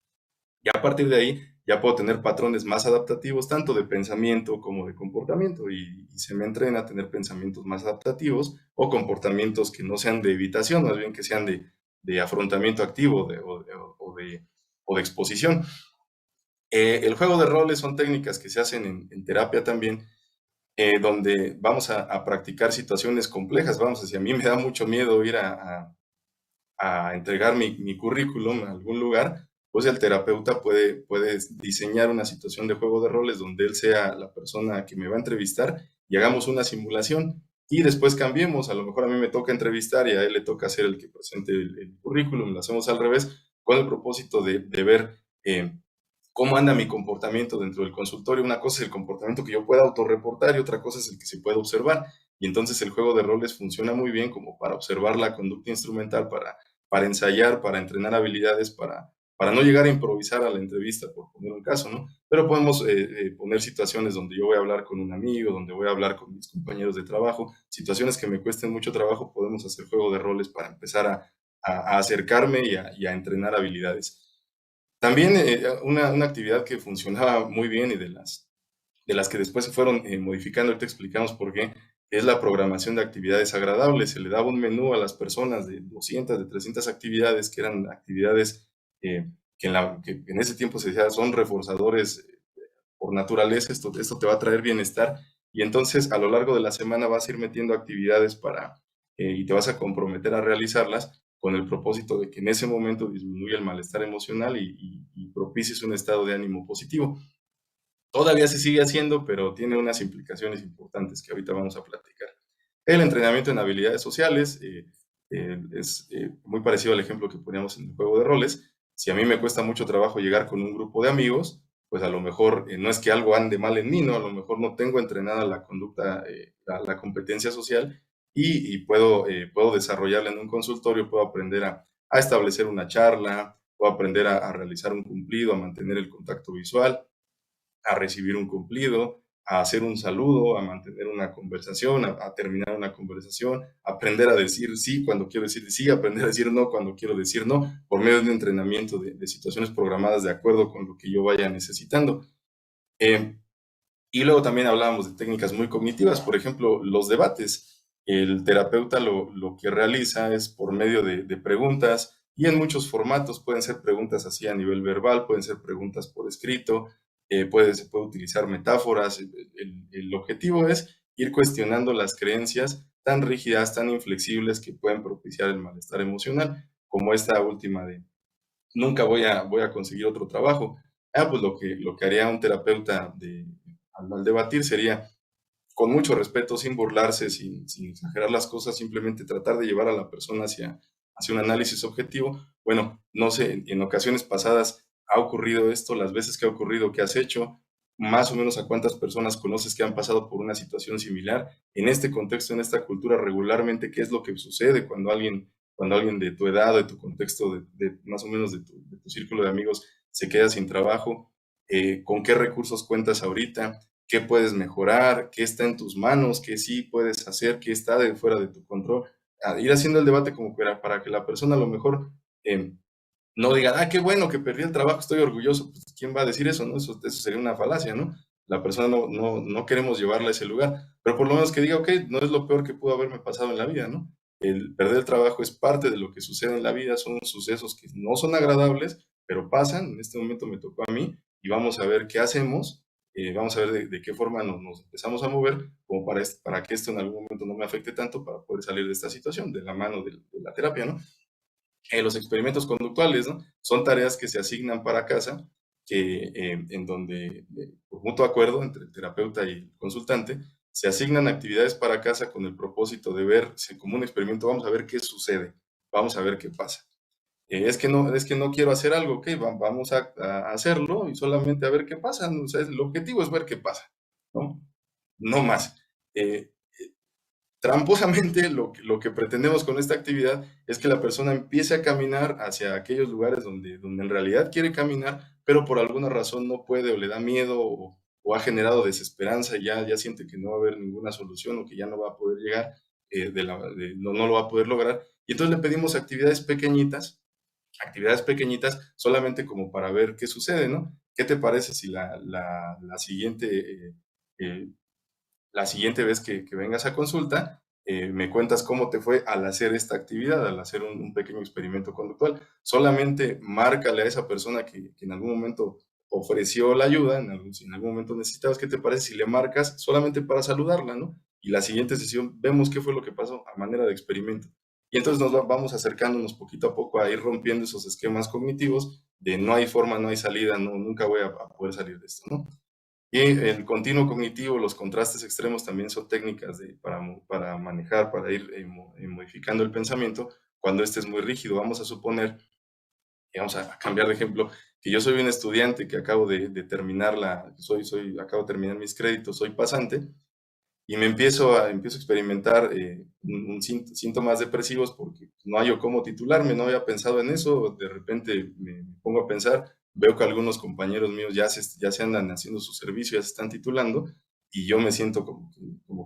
Y a partir de ahí ya puedo tener patrones más adaptativos, tanto de pensamiento como de comportamiento, y se me entrena a tener pensamientos más adaptativos o comportamientos que no sean de evitación, más bien que sean de afrontamiento activo o de exposición. El juego de roles son técnicas que se hacen en terapia también, donde vamos a practicar situaciones complejas. Vamos, si a mí me da mucho miedo ir a entregar mi currículum a algún lugar, pues el terapeuta puede diseñar una situación de juego de roles donde él sea la persona que me va a entrevistar y hagamos una simulación y después cambiemos. A lo mejor a mí me toca entrevistar y a él le toca ser el que presente el currículum, lo hacemos al revés, con el propósito de ver cómo anda mi comportamiento dentro del consultorio. Una cosa es el comportamiento que yo pueda autorreportar y otra cosa es el que se puede observar. Y entonces el juego de roles funciona muy bien como para observar la conducta instrumental, para ensayar, para entrenar habilidades, para no llegar a improvisar a la entrevista, por poner un caso, ¿no? Pero podemos poner situaciones donde yo voy a hablar con un amigo, donde voy a hablar con mis compañeros de trabajo, situaciones que me cuesten mucho trabajo, podemos hacer juego de roles para empezar a acercarme y a entrenar habilidades. También una actividad que funcionaba muy bien y de las que después se fueron modificando, ahorita explicamos por qué, es la programación de actividades agradables. Se le daba un menú a las personas de 200, de 300 actividades, que eran actividades que en ese tiempo se decía son reforzadores por naturaleza, esto te va a traer bienestar, y entonces a lo largo de la semana vas a ir metiendo actividades y te vas a comprometer a realizarlas con el propósito de que en ese momento disminuya el malestar emocional y propicies un estado de ánimo positivo. Todavía se sigue haciendo, pero tiene unas implicaciones importantes que ahorita vamos a platicar. El entrenamiento en habilidades sociales es muy parecido al ejemplo que poníamos en el juego de roles. Si a mí me cuesta mucho trabajo llegar con un grupo de amigos, pues a lo mejor no es que algo ande mal en mí, ¿no? A lo mejor no tengo entrenada la conducta, la competencia social puedo desarrollarla en un consultorio, puedo aprender a establecer una charla, puedo aprender a realizar un cumplido, a mantener el contacto visual, a recibir un cumplido, a hacer un saludo, a mantener una conversación, a terminar una conversación, aprender a decir sí cuando quiero decir sí, aprender a decir no cuando quiero decir no, por medio de un entrenamiento de situaciones programadas de acuerdo con lo que yo vaya necesitando. Y luego también hablábamos de técnicas muy cognitivas, por ejemplo, los debates. El terapeuta lo que realiza es por medio de preguntas y en muchos formatos. Pueden ser preguntas así a nivel verbal, pueden ser preguntas por escrito, se puede utilizar metáforas. El objetivo es ir cuestionando las creencias tan rígidas, tan inflexibles que pueden propiciar el malestar emocional, como esta última de nunca voy a conseguir otro trabajo. Pues lo que haría un terapeuta al debatir sería, con mucho respeto, sin burlarse, sin exagerar las cosas, simplemente tratar de llevar a la persona hacia un análisis objetivo. Bueno, no sé, en ocasiones pasadas ha ocurrido esto, las veces que ha ocurrido, ¿qué has hecho? Más o menos a cuántas personas conoces que han pasado por una situación similar. En este contexto, en esta cultura, regularmente, ¿qué es lo que sucede cuando alguien de tu edad, de tu contexto, más o menos de tu círculo de amigos, se queda sin trabajo? ¿Con qué recursos cuentas ahorita? ¿Qué puedes mejorar? ¿Qué está en tus manos? ¿Qué sí puedes hacer? ¿Qué está fuera de tu control? Ir haciendo el debate como que era para que la persona a lo mejor no diga, qué bueno que perdí el trabajo, estoy orgulloso. Pues, ¿quién va a decir eso, no? Eso sería una falacia, ¿no? La persona no queremos llevarla a ese lugar, pero por lo menos que diga, ok, no es lo peor que pudo haberme pasado en la vida, ¿no? El perder el trabajo es parte de lo que sucede en la vida, son sucesos que no son agradables, pero pasan. En este momento me tocó a mí y vamos a ver qué hacemos, vamos a ver de qué forma nos empezamos a mover como para que esto en algún momento no me afecte tanto, para poder salir de esta situación de la mano de la terapia, ¿no? Los experimentos conductuales, ¿no? Son tareas que se asignan para casa, en donde, por mutuo acuerdo entre el terapeuta y el consultante, se asignan actividades para casa con el propósito de verse como un experimento. Vamos a ver qué sucede, vamos a ver qué pasa. Es que no quiero hacer algo, ok, vamos a hacerlo y solamente a ver qué pasa. O sea, el objetivo es ver qué pasa, ¿no? No más. Eh, Tramposamente, lo que pretendemos con esta actividad es que la persona empiece a caminar hacia aquellos lugares donde en realidad quiere caminar, pero por alguna razón no puede o le da miedo o ha generado desesperanza y ya siente que no va a haber ninguna solución o que ya no va a poder llegar, no lo va a poder lograr. Y entonces le pedimos actividades pequeñitas solamente como para ver qué sucede, ¿no? ¿Qué te parece si eh, la siguiente vez que vengas a consulta, me cuentas cómo te fue al hacer esta actividad, al hacer un pequeño experimento conductual? Solamente márcale a esa persona que en algún momento ofreció la ayuda, si en algún momento necesitabas. ¿Qué te parece si le marcas solamente para saludarla, ¿no? Y la siguiente sesión vemos qué fue lo que pasó a manera de experimento. Y entonces vamos acercándonos poquito a poco a ir rompiendo esos esquemas cognitivos de no hay forma, no hay salida, no, nunca voy a poder salir de esto, ¿no? Y el continuo cognitivo, los contrastes extremos también son técnicas para manejar, para ir modificando el pensamiento cuando este es muy rígido. Vamos a suponer, y vamos a cambiar de ejemplo, que yo soy un estudiante que acabo de terminar acabo de terminar mis créditos, soy pasante, y empiezo a experimentar síntomas depresivos porque no hallo cómo titularme, no había pensado en eso. De repente me pongo a pensar, veo que algunos compañeros míos ya se andan haciendo su servicio, ya se están titulando, y yo me siento como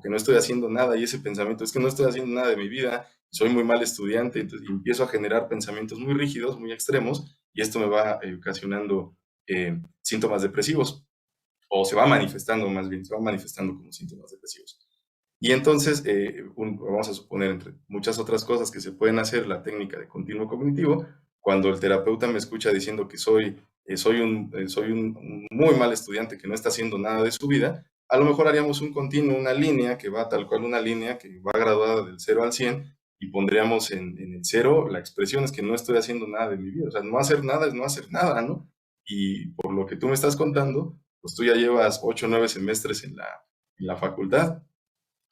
que no estoy haciendo nada, y ese pensamiento es que no estoy haciendo nada de mi vida, soy muy mal estudiante. Entonces empiezo a generar pensamientos muy rígidos, muy extremos, y esto me va ocasionando síntomas depresivos, o se va manifestando, más bien, se va manifestando como síntomas depresivos. Y entonces, vamos a suponer, entre muchas otras cosas que se pueden hacer, la técnica de continuo cognitivo, cuando el terapeuta me escucha diciendo que soy un muy mal estudiante que no está haciendo nada de su vida, a lo mejor haríamos un continuo, una línea que va tal cual, una línea que va graduada del 0 al 100, y pondríamos en el cero la expresión es que no estoy haciendo nada de mi vida. O sea, no hacer nada es no hacer nada, ¿no? Y por lo que tú me estás contando, pues tú ya llevas 8 o 9 semestres en la facultad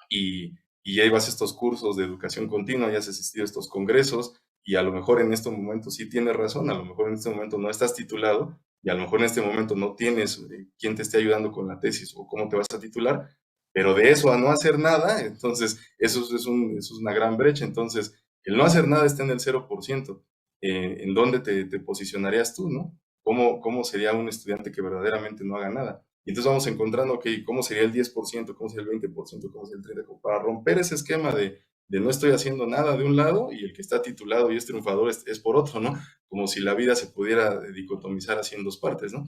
y ya ibas a estos cursos de educación continua, ya has asistido a estos congresos y a lo mejor en este momento sí tienes razón, a lo mejor en este momento no estás titulado y a lo mejor en este momento no tienes quien te esté ayudando con la tesis o cómo te vas a titular, pero de eso a no hacer nada, entonces eso es una gran brecha. Entonces, el no hacer nada está en el 0%. ¿En dónde te posicionarías tú, no? ¿Cómo sería un estudiante que verdaderamente no haga nada? Y entonces vamos encontrando, ok, ¿cómo sería el 10%? ¿Cómo sería el 20%? ¿Cómo sería el 30%? Para romper ese esquema de no estoy haciendo nada de un lado y el que está titulado y es triunfador es por otro, ¿no? Como si la vida se pudiera dicotomizar así en dos partes, ¿no?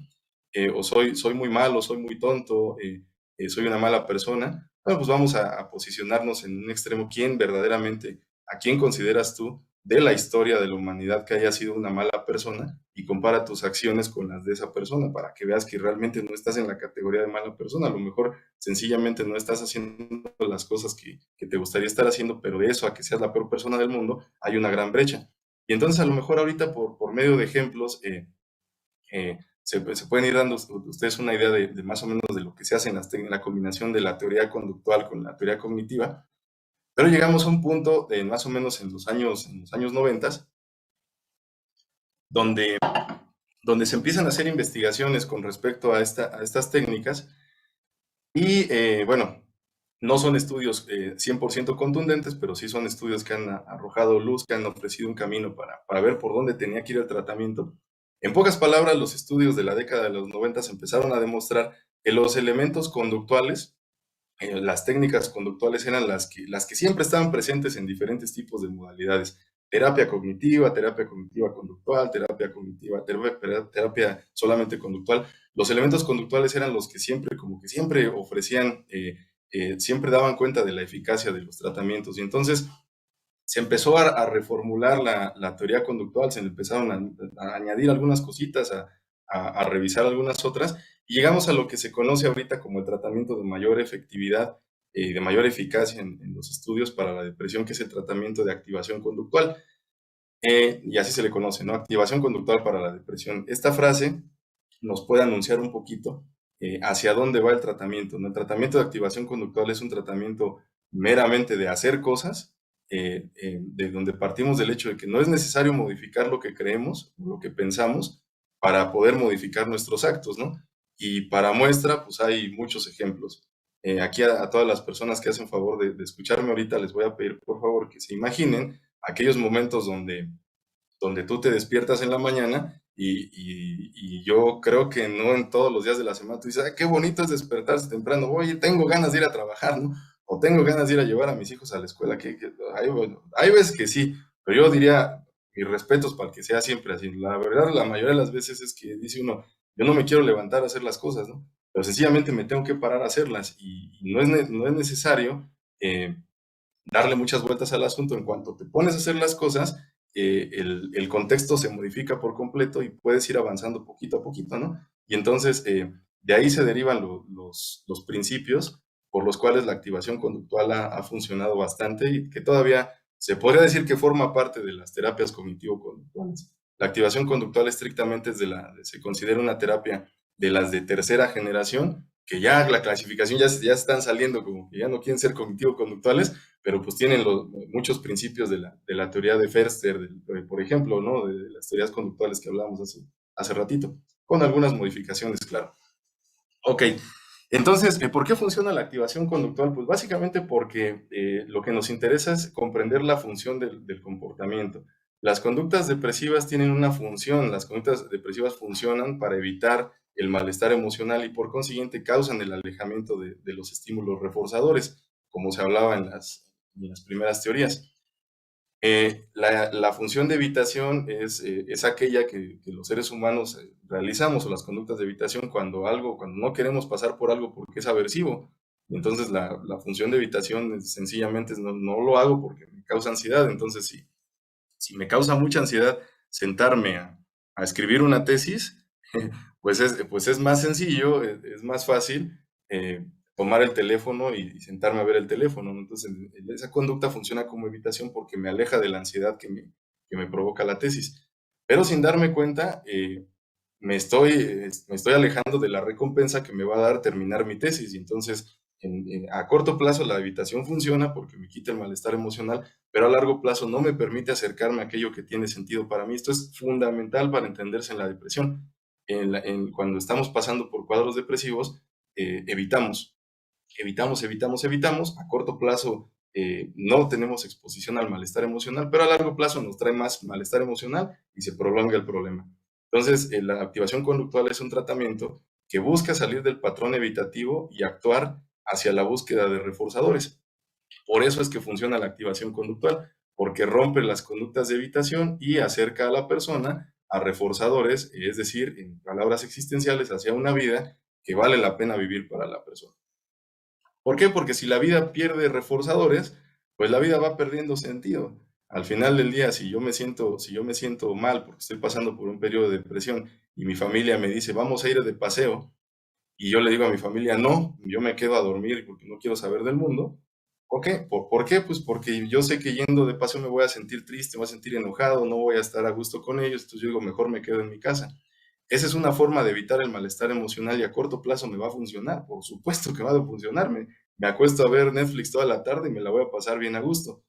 O soy muy malo, soy muy tonto, soy una mala persona. Bueno, pues vamos a posicionarnos en un extremo. ¿Quién verdaderamente, a quién consideras tú de la historia de la humanidad que haya sido una mala persona y compara tus acciones con las de esa persona para que veas que realmente no estás en la categoría de mala persona? A lo mejor sencillamente no estás haciendo las cosas que te gustaría estar haciendo, pero de eso a que seas la peor persona del mundo hay una gran brecha. Y entonces a lo mejor ahorita por medio de ejemplos se pueden ir dando ustedes una idea de más o menos de lo que se hace en la combinación de la teoría conductual con la teoría cognitiva, pero llegamos a un punto de más o menos en los años 90, donde, donde se empiezan a hacer investigaciones con respecto a estas técnicas y bueno, no son estudios 100% contundentes, pero sí son estudios que han arrojado luz, que han ofrecido un camino para ver por dónde tenía que ir el tratamiento. En pocas palabras, los estudios de la década de los 90 empezaron a demostrar que los elementos conductuales, las técnicas conductuales eran las que siempre estaban presentes en diferentes tipos de modalidades. Terapia cognitiva conductual, terapia solamente conductual. Los elementos conductuales eran los que siempre, como que siempre ofrecían, siempre daban cuenta de la eficacia de los tratamientos. Y entonces se empezó a reformular la teoría conductual, se le empezaron a añadir algunas cositas, a revisar algunas otras, y llegamos a lo que se conoce ahorita como el tratamiento de mayor efectividad, de mayor eficacia en los estudios para la depresión, que es el tratamiento de activación conductual. Y así se le conoce, ¿no? Activación conductual para la depresión. Esta frase nos puede anunciar un poquito hacia dónde va el tratamiento, ¿no? El tratamiento de activación conductual es un tratamiento meramente de hacer cosas, de donde partimos del hecho de que no es necesario modificar lo que creemos, lo que pensamos, para poder modificar nuestros actos, ¿no? Y para muestra, pues hay muchos ejemplos. Aquí a todas las personas que hacen favor de escucharme ahorita, les voy a pedir por favor que se imaginen aquellos momentos donde tú te despiertas en la mañana y yo creo que no en todos los días de la semana tú dices, ay, qué bonito es despertarse temprano, oye, tengo ganas de ir a trabajar, ¿no? O tengo ganas de ir a llevar a mis hijos a la escuela, bueno, hay veces que sí, pero yo diría, mis respetos para que sea siempre así. La verdad, la mayoría de las veces es que dice uno, yo no me quiero levantar a hacer las cosas, ¿no? Pero sencillamente me tengo que parar a hacerlas y no es necesario darle muchas vueltas al asunto. En cuanto te pones a hacer las cosas, el contexto se modifica por completo y puedes ir avanzando poquito a poquito, ¿no? Y entonces de ahí se derivan los principios por los cuales la activación conductual ha funcionado bastante y que todavía se podría decir que forma parte de las terapias cognitivo-conductuales. La activación conductual estrictamente se considera una terapia de las de tercera generación, que ya la clasificación ya están saliendo como que ya no quieren ser cognitivo-conductuales, pero pues tienen muchos principios de la teoría de Förster, por ejemplo, ¿no? De las teorías conductuales que hablábamos hace ratito, con algunas modificaciones, claro. Ok, entonces, ¿por qué funciona la activación conductual? Pues básicamente porque lo que nos interesa es comprender la función del comportamiento. Las conductas depresivas tienen una función, las conductas depresivas funcionan para evitar el malestar emocional y por consiguiente causan el alejamiento de los estímulos reforzadores, como se hablaba en las primeras teorías. La función de evitación es aquella que los seres humanos realizamos, o las conductas de evitación, cuando no queremos pasar por algo porque es aversivo. Entonces la función de evitación sencillamente no lo hago porque me causa ansiedad. Entonces si me causa mucha ansiedad sentarme a escribir una tesis, pues es más sencillo, es más fácil tomar el teléfono y sentarme a ver el teléfono, ¿no? Entonces, esa conducta funciona como evitación porque me aleja de la ansiedad que me provoca la tesis. Pero sin darme cuenta, me estoy alejando de la recompensa que me va a dar terminar mi tesis. Y entonces, a corto plazo la evitación funciona porque me quita el malestar emocional, pero a largo plazo no me permite acercarme a aquello que tiene sentido para mí. Esto es fundamental para entenderse en la depresión. Cuando estamos pasando por cuadros depresivos, evitamos. A corto plazo no tenemos exposición al malestar emocional, pero a largo plazo nos trae más malestar emocional y se prolonga el problema. Entonces, la activación conductual es un tratamiento que busca salir del patrón evitativo y actuar hacia la búsqueda de reforzadores. Por eso es que funciona la activación conductual, porque rompe las conductas de evitación y acerca a la persona a reforzadores, es decir, en palabras existenciales, hacia una vida que vale la pena vivir para la persona. ¿Por qué? Porque si la vida pierde reforzadores, pues la vida va perdiendo sentido. Al final del día, si yo me siento mal porque estoy pasando por un periodo de depresión y mi familia me dice, vamos a ir de paseo, y yo le digo a mi familia, no, yo me quedo a dormir porque no quiero saber del mundo. ¿Por qué? ¿Por qué? Pues porque yo sé que yendo de paseo me voy a sentir triste, me voy a sentir enojado, no voy a estar a gusto con ellos, entonces yo digo, mejor me quedo en mi casa. Esa es una forma de evitar el malestar emocional y a corto plazo me va a funcionar, por supuesto que va a funcionar. Me acuesto a ver Netflix toda la tarde y me la voy a pasar bien a gusto.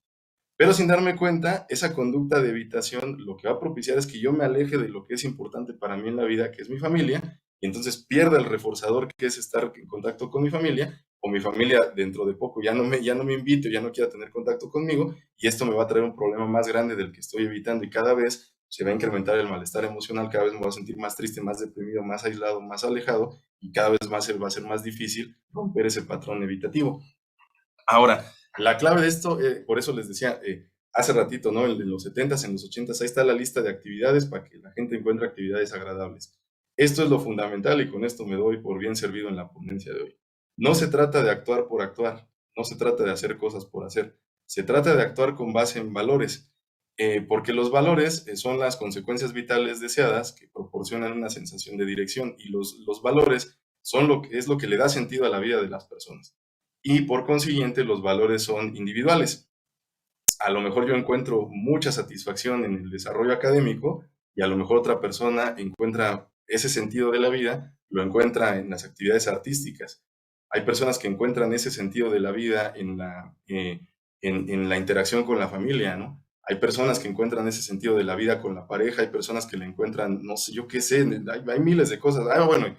Pero sin darme cuenta, esa conducta de evitación lo que va a propiciar es que yo me aleje de lo que es importante para mí en la vida, que es mi familia, y entonces pierda el reforzador que es estar en contacto con mi familia, o mi familia dentro de poco ya no me invite, ya no quiera tener contacto conmigo, y esto me va a traer un problema más grande del que estoy evitando, y cada vez se va a incrementar el malestar emocional, cada vez me voy a sentir más triste, más deprimido, más aislado, más alejado, y cada vez más va a ser más difícil romper ese patrón evitativo. Ahora, la clave de esto, por eso les decía hace ratito, ¿no? En los 70s, en los 80s, ahí está la lista de actividades para que la gente encuentre actividades agradables. Esto es lo fundamental y con esto me doy por bien servido en la ponencia de hoy. No se trata de actuar por actuar, no se trata de hacer cosas por hacer, se trata de actuar con base en valores, porque los valores son las consecuencias vitales deseadas que proporcionan una sensación de dirección y los valores son es lo que le da sentido a la vida de las personas y por consiguiente los valores son individuales. A lo mejor yo encuentro mucha satisfacción en el desarrollo académico y a lo mejor otra persona encuentra ese sentido de la vida, lo encuentra en las actividades artísticas. Hay personas que encuentran ese sentido de la vida en la interacción con la familia, ¿no? Hay personas que encuentran ese sentido de la vida con la pareja, hay personas que le encuentran, no sé, yo qué sé, hay miles de cosas. Bueno,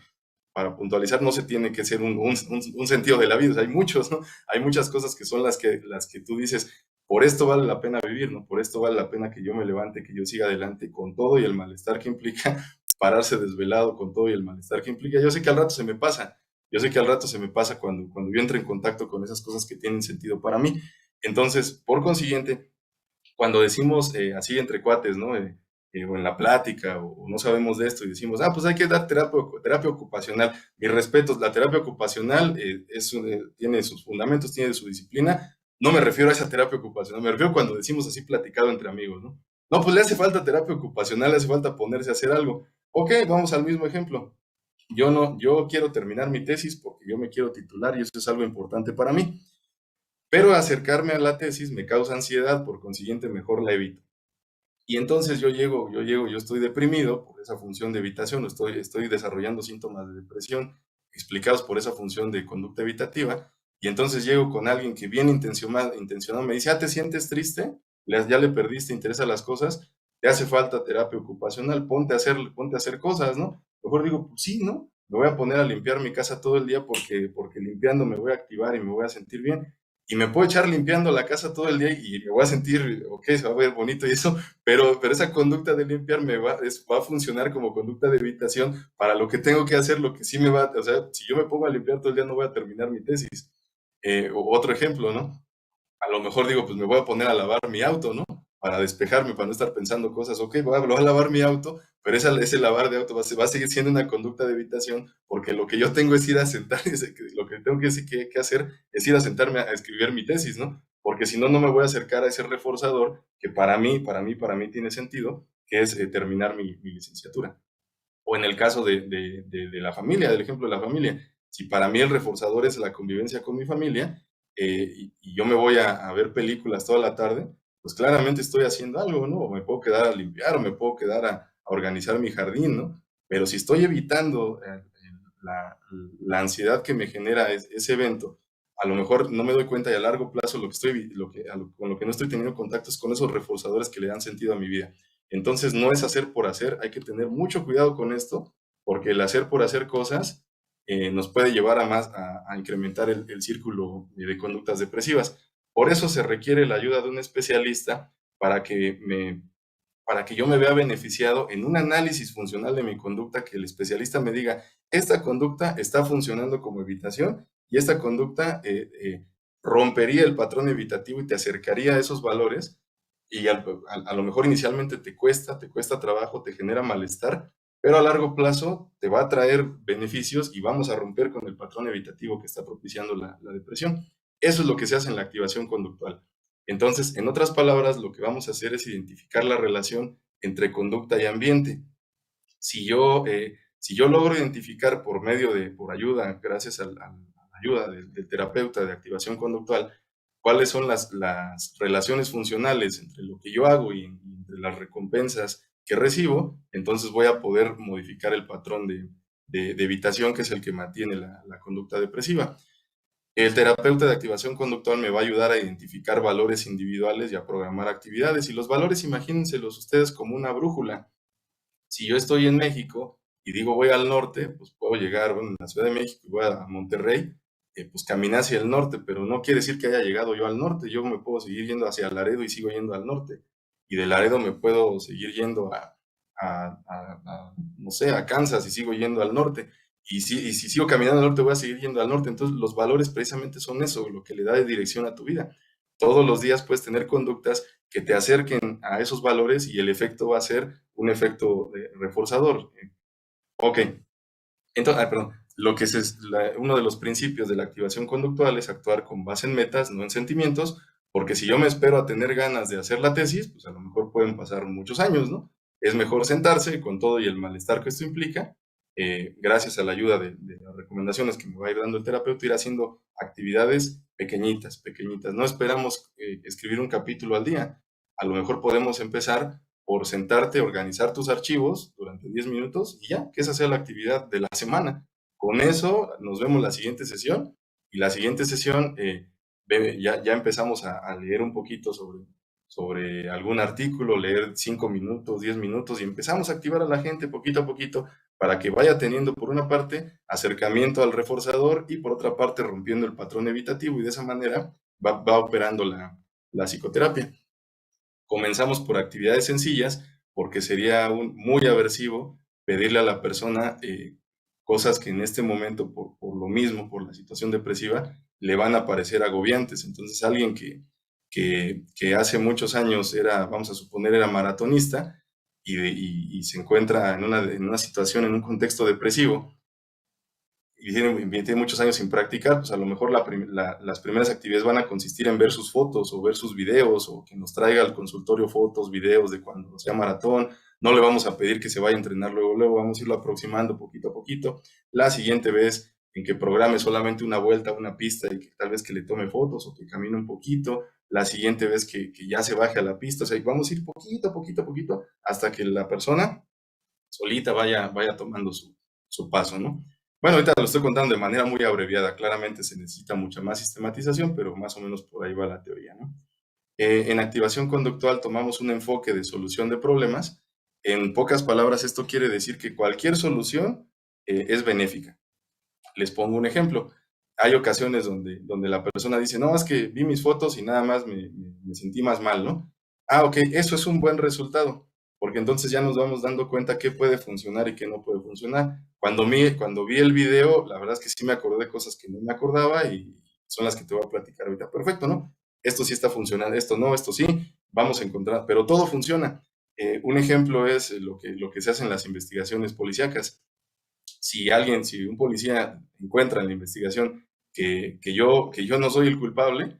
para puntualizar, no se tiene que ser un sentido de la vida, o sea, hay muchos, ¿no? Hay muchas cosas que son las que tú dices, por esto vale la pena vivir, ¿no? Por esto vale la pena que yo me levante, que yo siga adelante con todo y el malestar que implica pararse desvelado con todo y el malestar que implica. Yo sé que al rato se me pasa, yo sé que al rato se me pasa cuando yo entro en contacto con esas cosas que tienen sentido para mí. Entonces, por consiguiente, cuando decimos así entre cuates, ¿no? O en la plática, o no sabemos de esto y decimos, pues hay que dar terapia ocupacional. Mis respetos, la terapia ocupacional tiene sus fundamentos, tiene su disciplina. No me refiero a esa terapia ocupacional, me refiero cuando decimos así platicado entre amigos, ¿no? No, pues le hace falta terapia ocupacional, le hace falta ponerse a hacer algo. Ok, vamos al mismo ejemplo. Yo quiero terminar mi tesis porque yo me quiero titular y eso es algo importante para mí. Pero acercarme a la tesis me causa ansiedad, por consiguiente mejor la evito. Y entonces yo estoy deprimido por esa función de evitación, estoy desarrollando síntomas de depresión explicados por esa función de conducta evitativa, y entonces llego con alguien que bien intencionado me dice, ¿te sientes triste? Ya le perdiste interés a las cosas, te hace falta terapia ocupacional, ponte a hacer cosas, ¿no? Mejor digo, pues sí, ¿no? Me voy a poner a limpiar mi casa todo el día porque limpiando me voy a activar y me voy a sentir bien. Y me puedo echar limpiando la casa todo el día y me voy a sentir, ok, se va a ver bonito y eso, pero esa conducta de limpiar va a funcionar como conducta de evitación para lo que tengo que hacer, lo que sí o sea, si yo me pongo a limpiar todo el día no voy a terminar mi tesis. Otro ejemplo, ¿no? A lo mejor digo, pues me voy a poner a lavar mi auto, ¿no? Para despejarme, para no estar pensando cosas, ok, voy a lavar mi auto, pero ese lavar de auto va a seguir siendo una conducta de evitación, porque lo que yo tengo es ir a sentar, lo que tengo que hacer es ir a sentarme a escribir mi tesis, ¿no? Porque si no, no me voy a acercar a ese reforzador que para mí tiene sentido, que es terminar mi licenciatura. O en el caso de la familia, del ejemplo de la familia, Si para mí el reforzador es la convivencia con mi familia, y yo me voy a ver películas toda la tarde, pues claramente estoy haciendo algo, ¿no? O me puedo quedar a limpiar, o me puedo quedar a organizar mi jardín, ¿no? Pero si estoy evitando la, la ansiedad que me genera ese evento, a lo mejor no me doy cuenta y a largo plazo lo que estoy, con lo que no estoy teniendo contacto es con esos reforzadores que le dan sentido a mi vida. Entonces no es hacer por hacer, hay que tener mucho cuidado con esto, porque el hacer por hacer cosas nos puede llevar a incrementar el círculo de conductas depresivas. Por eso se requiere la ayuda de un especialista para que para que yo me vea beneficiado en un análisis funcional de mi conducta, que el especialista me diga, esta conducta está funcionando como evitación y esta conducta rompería el patrón evitativo y te acercaría a esos valores, y a lo mejor inicialmente te cuesta trabajo, te genera malestar, pero a largo plazo te va a traer beneficios y vamos a romper con el patrón evitativo que está propiciando la depresión. Eso es lo que se hace en la activación conductual. Entonces, en otras palabras, lo que vamos a hacer es identificar la relación entre conducta y ambiente. Si yo logro identificar por ayuda, gracias a la ayuda del terapeuta de activación conductual, cuáles son las relaciones funcionales entre lo que yo hago y entre las recompensas que recibo, entonces voy a poder modificar el patrón de evitación, que es el que mantiene la conducta depresiva. El terapeuta de activación conductual me va a ayudar a identificar valores individuales y a programar actividades. Y los valores, imagínenselos ustedes como una brújula. Si yo estoy en México y digo voy al norte, pues puedo llegar, bueno, en la Ciudad de México y voy a Monterrey, pues caminé hacia el norte, pero no quiere decir que haya llegado yo al norte. Yo me puedo seguir yendo hacia Laredo y sigo yendo al norte. Y de Laredo me puedo seguir yendo no sé, a Kansas y sigo yendo al norte. Y si sigo caminando al norte, voy a seguir yendo al norte. Entonces, los valores precisamente son eso, lo que le da de dirección a tu vida. Todos los días puedes tener conductas que te acerquen a esos valores y el efecto va a ser un efecto reforzador. Ok, entonces, perdón, uno de los principios de la activación conductual es actuar con base en metas, no en sentimientos, porque si yo me espero a tener ganas de hacer la tesis, pues a lo mejor pueden pasar muchos años, ¿no? Es mejor sentarse con todo y el malestar que esto implica, gracias a la ayuda de las recomendaciones que me va a ir dando el terapeuta, ir haciendo actividades pequeñitas, pequeñitas. No esperamos escribir un capítulo al día. A lo mejor podemos empezar por sentarte, organizar tus archivos durante 10 minutos y ya, que esa sea la actividad de la semana. Con eso nos vemos la siguiente sesión, y la siguiente sesión ya empezamos a leer un poquito sobre algún artículo, leer 5 minutos, 10 minutos, y empezamos a activar a la gente poquito a poquito para que vaya teniendo, por una parte, acercamiento al reforzador y por otra parte rompiendo el patrón evitativo, y de esa manera va operando la psicoterapia. Comenzamos por actividades sencillas porque sería muy aversivo pedirle a la persona cosas que en este momento, por lo mismo, por la situación depresiva, le van a parecer agobiantes. Entonces, alguien que hace muchos años vamos a suponer, era maratonista y se encuentra en una situación, en un contexto depresivo, y tiene muchos años sin practicar, pues a lo mejor las primeras actividades van a consistir en ver sus fotos o ver sus videos, o que nos traiga al consultorio fotos, videos de cuando sea maratón. No le vamos a pedir que se vaya a entrenar luego, vamos a irlo aproximando poquito a poquito. La siguiente vez en que programe solamente una vuelta a una pista y que tal vez que le tome fotos o que camine un poquito. La siguiente vez que ya se baje a la pista, o sea, vamos a ir poquito, poquito, poquito, hasta que la persona solita vaya tomando su paso, ¿no? Bueno, ahorita lo estoy contando de manera muy abreviada, claramente se necesita mucha más sistematización, pero más o menos por ahí va la teoría, ¿no? En activación conductual tomamos un enfoque de solución de problemas. En pocas palabras, esto quiere decir que cualquier solución es benéfica. Les pongo un ejemplo. Hay ocasiones donde la persona dice, no, es que vi mis fotos y nada más me sentí más mal, ¿no? Ah, ok, eso es un buen resultado, porque entonces ya nos vamos dando cuenta qué puede funcionar y qué no puede funcionar. Cuando vi el video, la verdad es que sí me acordé de cosas que no me acordaba y son las que te voy a platicar ahorita. Perfecto, ¿no? Esto sí está funcionando, esto no, esto sí, vamos a encontrar, pero todo funciona. Un ejemplo es lo que se hace en las investigaciones policíacas. Si un policía encuentra en la investigación que yo no soy el culpable,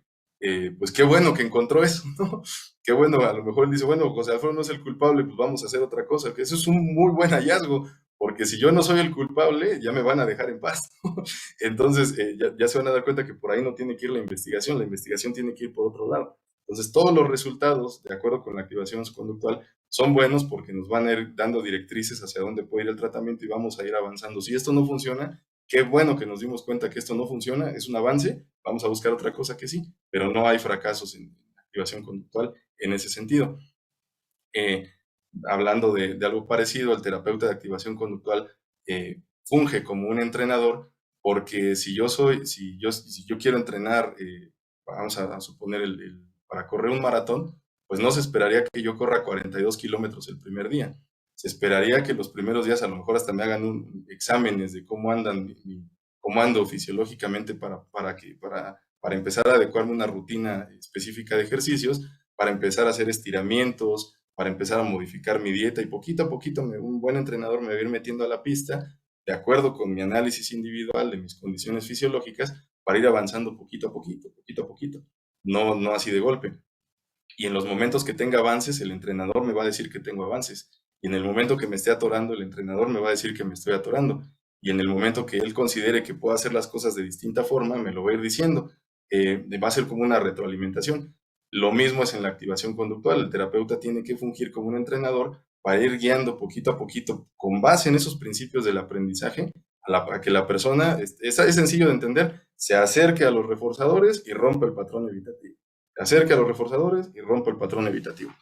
pues qué bueno que encontró eso, ¿no? Qué bueno, a lo mejor él dice, bueno, José Alfredo no es el culpable, pues vamos a hacer otra cosa, que eso es un muy buen hallazgo, porque si yo no soy el culpable, ya me van a dejar en paz. Entonces, ya se van a dar cuenta que por ahí no tiene que ir la investigación tiene que ir por otro lado. Entonces, todos los resultados, de acuerdo con la activación conductual, son buenos porque nos van a ir dando directrices hacia dónde puede ir el tratamiento y vamos a ir avanzando. Si esto no funciona, qué bueno que nos dimos cuenta que esto no funciona, es un avance, vamos a buscar otra cosa que sí, pero no hay fracasos en activación conductual en ese sentido. Eh, Hablando de algo parecido, el terapeuta de activación conductual funge como un entrenador, porque si yo quiero entrenar, vamos a suponer para correr un maratón, pues no se esperaría que yo corra 42 kilómetros el primer día. Se esperaría que los primeros días a lo mejor hasta me hagan exámenes de cómo andan, cómo ando fisiológicamente para empezar a adecuarme una rutina específica de ejercicios, para empezar a hacer estiramientos, para empezar a modificar mi dieta y poquito a poquito un buen entrenador me va a ir metiendo a la pista de acuerdo con mi análisis individual de mis condiciones fisiológicas para ir avanzando poquito a poquito, no así de golpe. Y en los momentos que tenga avances, el entrenador me va a decir que tengo avances. Y en el momento que me esté atorando, el entrenador me va a decir que me estoy atorando. Y en el momento que él considere que puedo hacer las cosas de distinta forma, me lo va a ir diciendo. Va a ser como una retroalimentación. Lo mismo es en la activación conductual. El terapeuta tiene que fungir como un entrenador para ir guiando poquito a poquito, con base en esos principios del aprendizaje, a que la persona, es sencillo de entender, se acerque a los reforzadores y rompa el patrón evitativo. Se acerque a los reforzadores y rompa el patrón evitativo.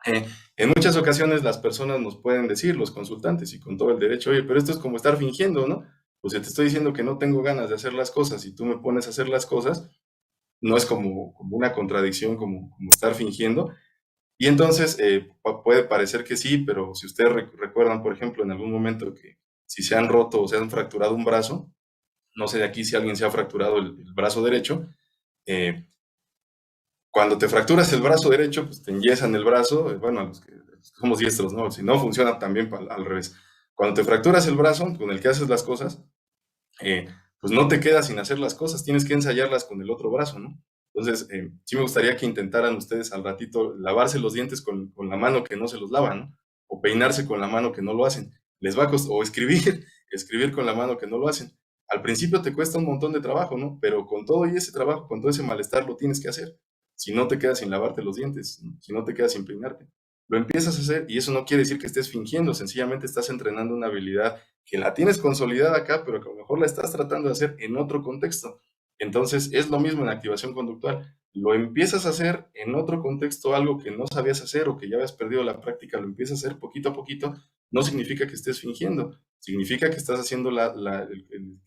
En muchas ocasiones las personas nos pueden decir, los consultantes, y con todo el derecho, oye, pero esto es como estar fingiendo, ¿no? Pues si te estoy diciendo que no tengo ganas de hacer las cosas y tú me pones a hacer las cosas, no es como una contradicción, como estar fingiendo. Y entonces puede parecer que sí, pero si ustedes recuerdan, por ejemplo, en algún momento que si se han roto o se han fracturado un brazo, no sé de aquí si alguien se ha fracturado el brazo derecho, eh, cuando te fracturas el brazo derecho, pues te enyesan el brazo, bueno, a los que somos diestros, ¿no? Si no, funciona también al revés. Cuando te fracturas el brazo con el que haces las cosas, pues no te quedas sin hacer las cosas, tienes que ensayarlas con el otro brazo, ¿no? Entonces, sí me gustaría que intentaran ustedes al ratito lavarse los dientes con la mano que no se los lavan, ¿no? O peinarse con la mano que no lo hacen. Les va a costar, o escribir, escribir con la mano que no lo hacen. Al principio te cuesta un montón de trabajo, ¿no? Pero con todo y ese trabajo, con todo ese malestar, lo tienes que hacer. Si no te quedas sin lavarte los dientes, ¿no? Si no te quedas sin peinarte. Lo empiezas a hacer y eso no quiere decir que estés fingiendo, sencillamente estás entrenando una habilidad que la tienes consolidada acá, pero que a lo mejor la estás tratando de hacer en otro contexto. Entonces, es lo mismo en activación conductual. Lo empiezas a hacer en otro contexto, algo que no sabías hacer o que ya habías perdido la práctica, lo empiezas a hacer poquito a poquito, no significa que estés fingiendo, significa que estás haciendo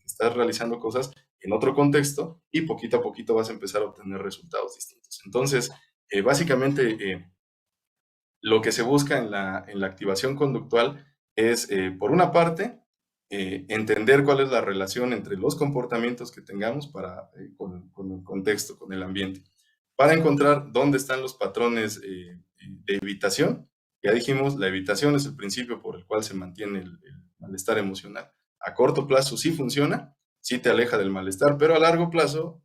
estás realizando cosas en otro contexto y poquito a poquito vas a empezar a obtener resultados distintos. Entonces, básicamente, lo que se busca en la activación conductual es, por una parte, entender cuál es la relación entre los comportamientos que tengamos con el contexto, con el ambiente, para encontrar dónde están los patrones de evitación. Ya dijimos, la evitación es el principio por el cual se mantiene el malestar emocional. A corto plazo sí funciona, sí te aleja del malestar, pero a largo plazo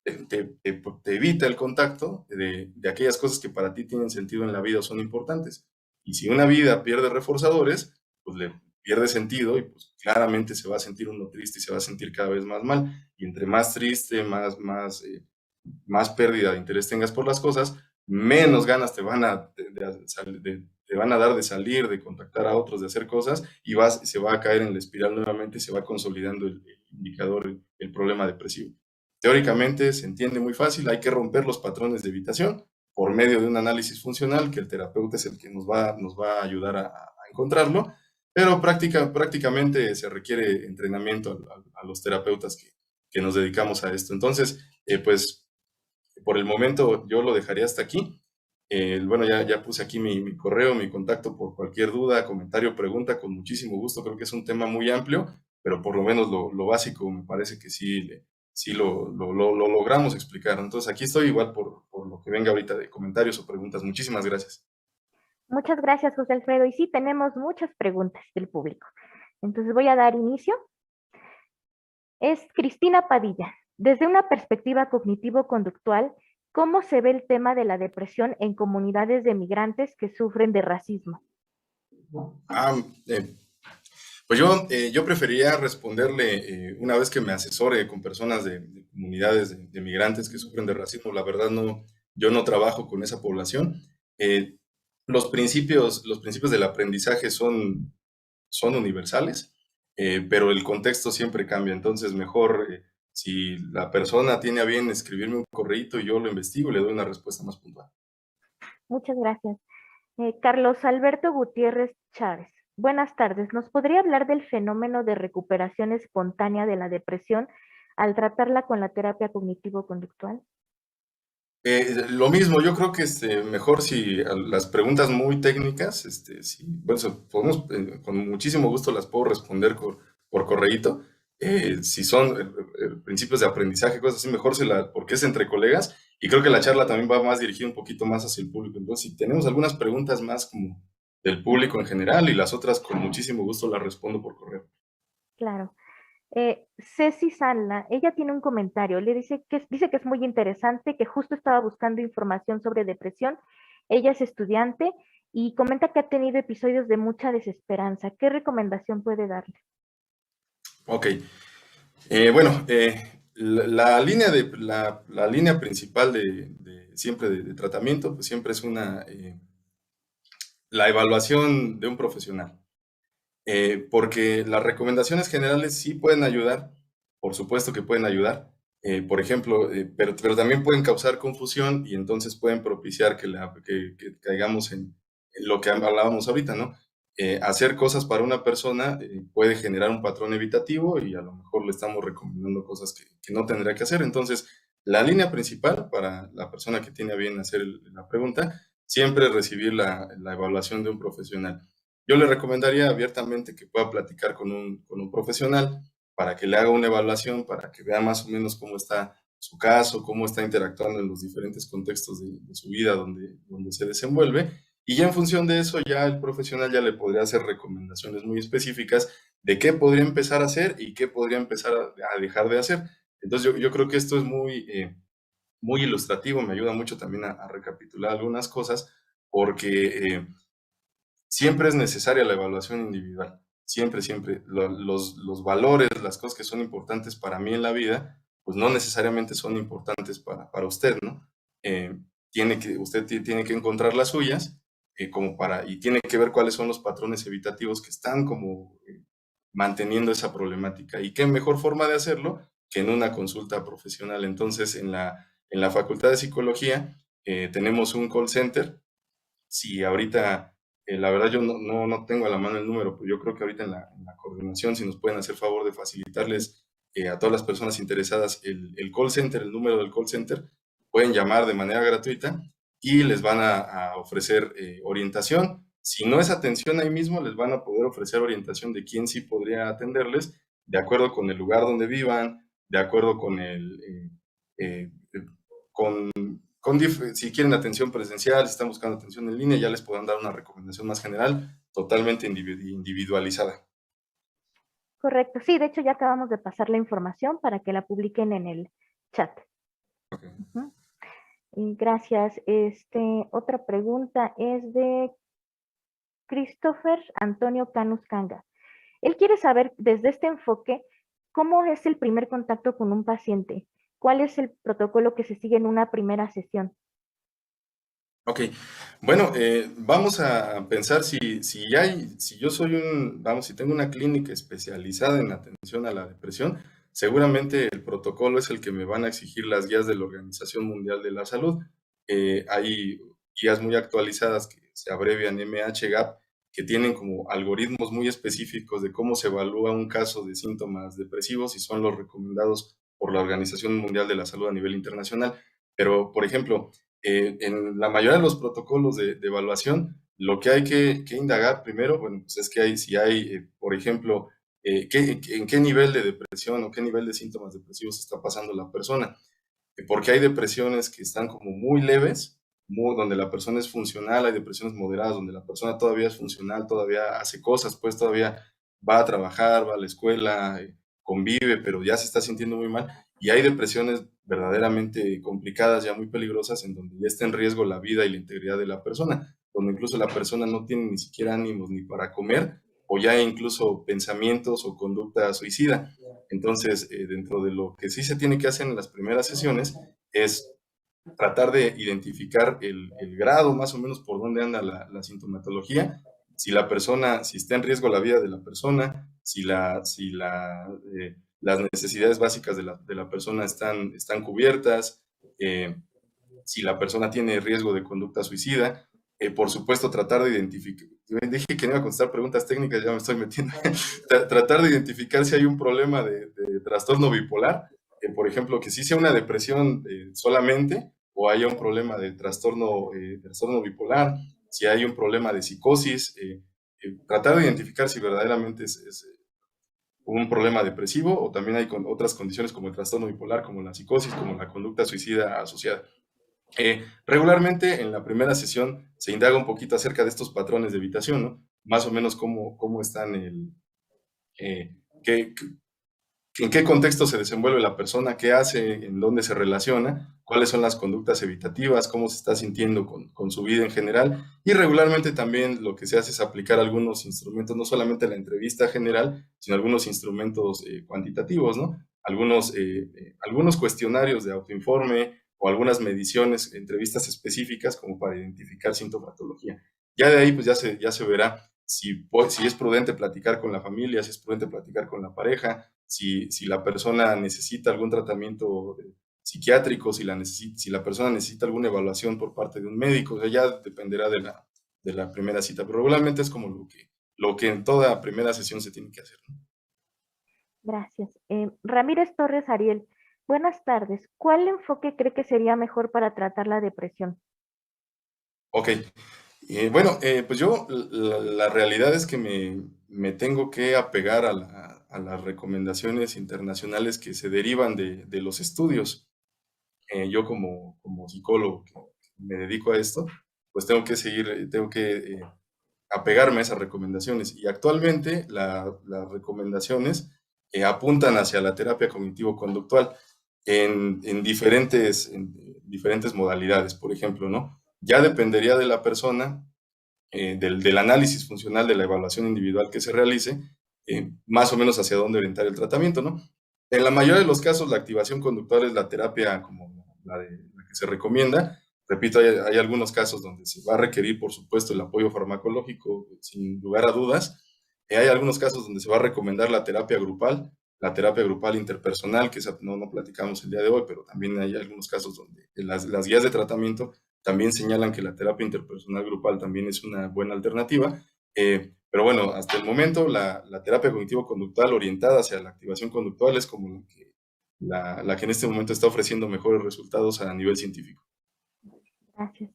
te evita el contacto de aquellas cosas que para ti tienen sentido en la vida o son importantes. Y si una vida pierde reforzadores, pues le pierde sentido y pues claramente se va a sentir uno triste y se va a sentir cada vez más mal. Y entre más triste, más pérdida de interés tengas por las cosas, menos ganas te van te van a dar de salir, de contactar a otros, de hacer cosas y se va a caer en la espiral nuevamente y se va consolidando el indicador, el problema depresivo. Teóricamente se entiende muy fácil, hay que romper los patrones de evitación por medio de un análisis funcional, que el terapeuta es el que nos va a ayudar a encontrarlo, pero prácticamente se requiere entrenamiento a los terapeutas que nos dedicamos a esto. Entonces, pues por el momento yo lo dejaría hasta aquí. Bueno, ya puse aquí mi correo, mi contacto por cualquier duda, comentario, pregunta, con muchísimo gusto. Creo que es un tema muy amplio, pero por lo menos lo básico me parece que sí lo logramos explicar. Entonces aquí estoy igual por lo que venga ahorita de comentarios o preguntas. Muchísimas gracias. Muchas gracias, José Alfredo. Y sí, tenemos muchas preguntas del público. Entonces voy a dar inicio. Es Cristina Padilla. Desde una perspectiva cognitivo-conductual, ¿cómo se ve el tema de la depresión en comunidades de migrantes que sufren de racismo? Ah, Pues yo preferiría responderle una vez que me asesore con personas de comunidades de migrantes que sufren de racismo. La verdad no, yo no trabajo con esa población. Eh, los principios del aprendizaje son universales, pero el contexto siempre cambia. Entonces, mejor si la persona tiene a bien escribirme un correíto y yo lo investigo, le doy una respuesta más puntual. Muchas gracias. Carlos Alberto Gutiérrez Chávez. Buenas tardes. ¿Nos podría hablar del fenómeno de recuperación espontánea de la depresión al tratarla con la terapia cognitivo-conductual? Lo mismo, yo creo que mejor si a las preguntas muy técnicas, si, bueno, podemos, con muchísimo gusto las puedo responder por correíto. Si son principios de aprendizaje, cosas así, mejor porque es entre colegas. Y creo que la charla también va más dirigida un poquito más hacia el público. Entonces, si tenemos algunas preguntas más como del público en general y las otras con muchísimo gusto las respondo por correo. Claro. Ceci Sala, ella tiene un comentario, le dice que es muy interesante, que justo estaba buscando información sobre depresión. Ella es estudiante y comenta que ha tenido episodios de mucha desesperanza. ¿Qué recomendación puede darle? Ok. Bueno, la línea principal siempre de tratamiento, pues siempre es la evaluación de un profesional. Porque las recomendaciones generales sí pueden ayudar, por supuesto que pueden ayudar, por ejemplo, pero también pueden causar confusión y entonces pueden propiciar que caigamos en lo que hablábamos ahorita, ¿no? Hacer cosas para una persona puede generar un patrón evitativo y a lo mejor le estamos recomendando cosas que no tendría que hacer. Entonces, la línea principal para la persona que tiene a bien hacer la pregunta, siempre es recibir la evaluación de un profesional. Yo le recomendaría abiertamente que pueda platicar con un profesional para que le haga una evaluación, para que vea más o menos cómo está su caso, cómo está interactuando en los diferentes contextos de su vida donde se desenvuelve. Y ya en función de eso, ya el profesional ya le podría hacer recomendaciones muy específicas de qué podría empezar a hacer y qué podría empezar a dejar de hacer. Entonces yo creo que esto es muy ilustrativo, me ayuda mucho también a recapitular algunas cosas, porque siempre es necesaria la evaluación individual. Siempre, siempre. Los valores, las cosas que son importantes para mí en la vida, pues no necesariamente son importantes para usted, ¿no? Usted tiene que encontrar las suyas y tiene que ver cuáles son los patrones evitativos que están como manteniendo esa problemática. ¿Y qué mejor forma de hacerlo que en una consulta profesional? Entonces, en la Facultad de Psicología tenemos un call center. Si ahorita, la verdad yo no tengo a la mano el número, pero yo creo que ahorita en la coordinación, si nos pueden hacer favor de facilitarles a todas las personas interesadas el call center, el número del call center, pueden llamar de manera gratuita y les van a ofrecer orientación. Si no es atención ahí mismo, les van a poder ofrecer orientación de quién sí podría atenderles, de acuerdo con el lugar donde vivan, de acuerdo con eh, con si quieren atención presencial, si están buscando atención en línea, ya les podrán dar una recomendación más general, totalmente individualizada. Correcto, sí, de hecho ya acabamos de pasar la información para que la publiquen en el chat. Okay. Ujú. Y gracias. Otra pregunta es de Christopher Antonio Canus Canga. Él quiere saber desde este enfoque cómo es el primer contacto con un paciente, cuál es el protocolo que se sigue en una primera sesión. Ok, bueno, vamos a pensar si yo soy si tengo una clínica especializada en atención a la depresión, seguramente el protocolo es el que me van a exigir las guías de la Organización Mundial de la Salud. Hay guías muy actualizadas que se abrevian MHGAP, que tienen como algoritmos muy específicos de cómo se evalúa un caso de síntomas depresivos y son los recomendados por la Organización Mundial de la Salud a nivel internacional. Pero, por ejemplo, en la mayoría de los protocolos de evaluación, lo que hay que indagar primero, bueno, pues es si hay, por ejemplo, en qué nivel de depresión o qué nivel de síntomas depresivos está pasando la persona. Porque hay depresiones que están como muy leves, donde la persona es funcional, hay depresiones moderadas, donde la persona todavía es funcional, todavía hace cosas, pues todavía va a trabajar, va a la escuela, convive, pero ya se está sintiendo muy mal. Y hay depresiones verdaderamente complicadas, ya muy peligrosas, en donde ya está en riesgo la vida y la integridad de la persona, donde incluso la persona no tiene ni siquiera ánimos ni para comer o ya incluso pensamientos o conducta suicida. Entonces, dentro de lo que sí se tiene que hacer en las primeras sesiones es tratar de identificar el grado más o menos por dónde anda la sintomatología, si la persona, si está en riesgo la vida de la persona, las necesidades básicas de la persona están cubiertas, si la persona tiene riesgo de conducta suicida, por supuesto tratar de identificar, dije que no iba a contestar preguntas técnicas, ya me estoy metiendo, tratar de identificar si hay un problema de trastorno bipolar, por ejemplo, que sí sea una depresión solamente, o haya un problema de trastorno bipolar, si hay un problema de psicosis, tratar de identificar si verdaderamente es un problema depresivo o también hay otras condiciones como el trastorno bipolar, como la psicosis, como la conducta suicida asociada. Regularmente en la primera sesión se indaga un poquito acerca de estos patrones de evitación, ¿no? Más o menos cómo están eh, qué, en qué contexto se desenvuelve la persona, qué hace, en dónde se relaciona, cuáles son las conductas evitativas, cómo se está sintiendo con su vida en general. Y regularmente también lo que se hace es aplicar algunos instrumentos, no solamente la entrevista general, sino algunos instrumentos cuantitativos, ¿no? Algunos cuestionarios de autoinforme o algunas mediciones, entrevistas específicas como para identificar sintomatología. Ya de ahí pues ya se verá si es prudente platicar con la familia, si es prudente platicar con la pareja, si la persona necesita algún tratamiento psiquiátrico, si la persona necesita alguna evaluación por parte de un médico, o sea, ya dependerá de la primera cita, pero regularmente es como lo que en toda primera sesión se tiene que hacer, ¿no? Gracias. Ramírez Torres Ariel, buenas tardes. ¿Cuál enfoque cree que sería mejor para tratar la depresión? Ok, bueno, pues yo la realidad es que me tengo que apegar a las recomendaciones internacionales que se derivan de los estudios. Yo como psicólogo que me dedico a esto, pues tengo que apegarme a esas recomendaciones. Y actualmente las recomendaciones apuntan hacia la terapia cognitivo-conductual en diferentes modalidades, por ejemplo, ¿no? Ya dependería de la persona, del análisis funcional de la evaluación individual que se realice, más o menos hacia dónde orientar el tratamiento, ¿no? En la mayoría de los casos, la activación conductual es la terapia como la que se recomienda. Repito, hay algunos casos donde se va a requerir, por supuesto, el apoyo farmacológico, sin lugar a dudas. Hay algunos casos donde se va a recomendar la terapia grupal interpersonal, que esa no platicamos el día de hoy, pero también hay algunos casos donde las guías de tratamiento también señalan que la terapia interpersonal grupal también es una buena alternativa. Pero bueno, hasta el momento la terapia cognitivo-conductual orientada hacia la activación conductual es como la que en este momento está ofreciendo mejores resultados a nivel científico. Gracias.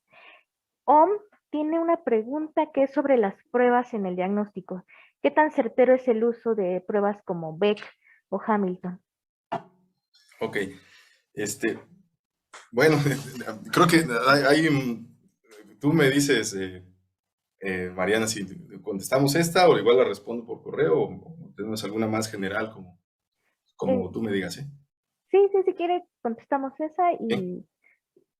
OM tiene una pregunta que es sobre las pruebas en el diagnóstico. ¿Qué tan certero es el uso de pruebas como Beck o Hamilton? Ok, bueno, creo que tú me dices, Mariana, si contestamos esta o igual la respondo por correo o tenemos alguna más general Eh, como tú me digas, ¿eh? sí, si quiere, contestamos esa ¿Sí? y...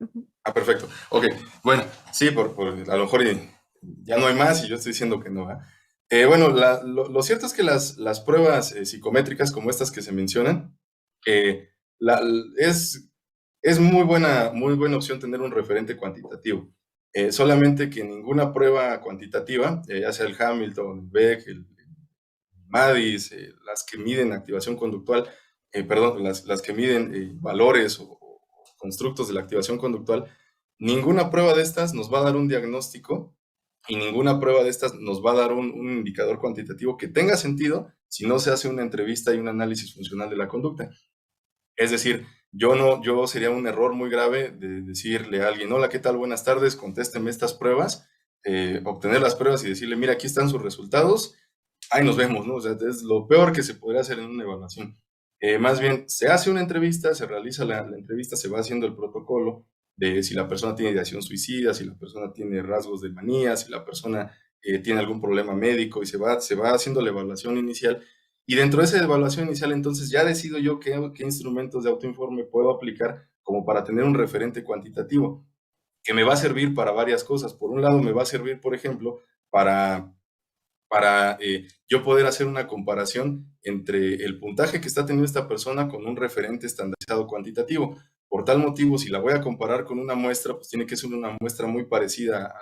Ujú. Perfecto. Ok, bueno, sí, a lo mejor ya no hay más y yo estoy diciendo que no. Bueno, lo cierto es que las pruebas psicométricas como estas que se mencionan, eh, la- es, es muy buena opción tener un referente cuantitativo. Solamente que ninguna prueba cuantitativa, ya sea el Hamilton, el Beck, el MADIS, las que miden activación conductual, perdón, las que miden valores o constructos de la activación conductual, ninguna prueba de estas nos va a dar un diagnóstico y ninguna prueba de estas nos va a dar un indicador cuantitativo que tenga sentido si no se hace una entrevista y un análisis funcional de la conducta. Es decir, yo sería un error muy grave de decirle a alguien, hola, ¿qué tal? Buenas tardes, contésteme estas pruebas, obtener las pruebas y decirle, mira, aquí están sus resultados, ahí nos vemos, ¿no? O sea, es lo peor que se podría hacer en una evaluación. Más bien, se hace una entrevista, se realiza la entrevista, se va haciendo el protocolo de si la persona tiene ideación suicida, si la persona tiene rasgos de manía, si la persona tiene algún problema médico y se va haciendo la evaluación inicial. Y dentro de esa evaluación inicial, entonces ya decido yo qué instrumentos de autoinforme puedo aplicar como para tener un referente cuantitativo, que me va a servir para varias cosas. Por un lado, me va a servir, por ejemplo, para para yo poder hacer una comparación entre el puntaje que está teniendo esta persona con un referente estandarizado cuantitativo. Por tal motivo, si la voy a comparar con una muestra, pues tiene que ser una muestra muy parecida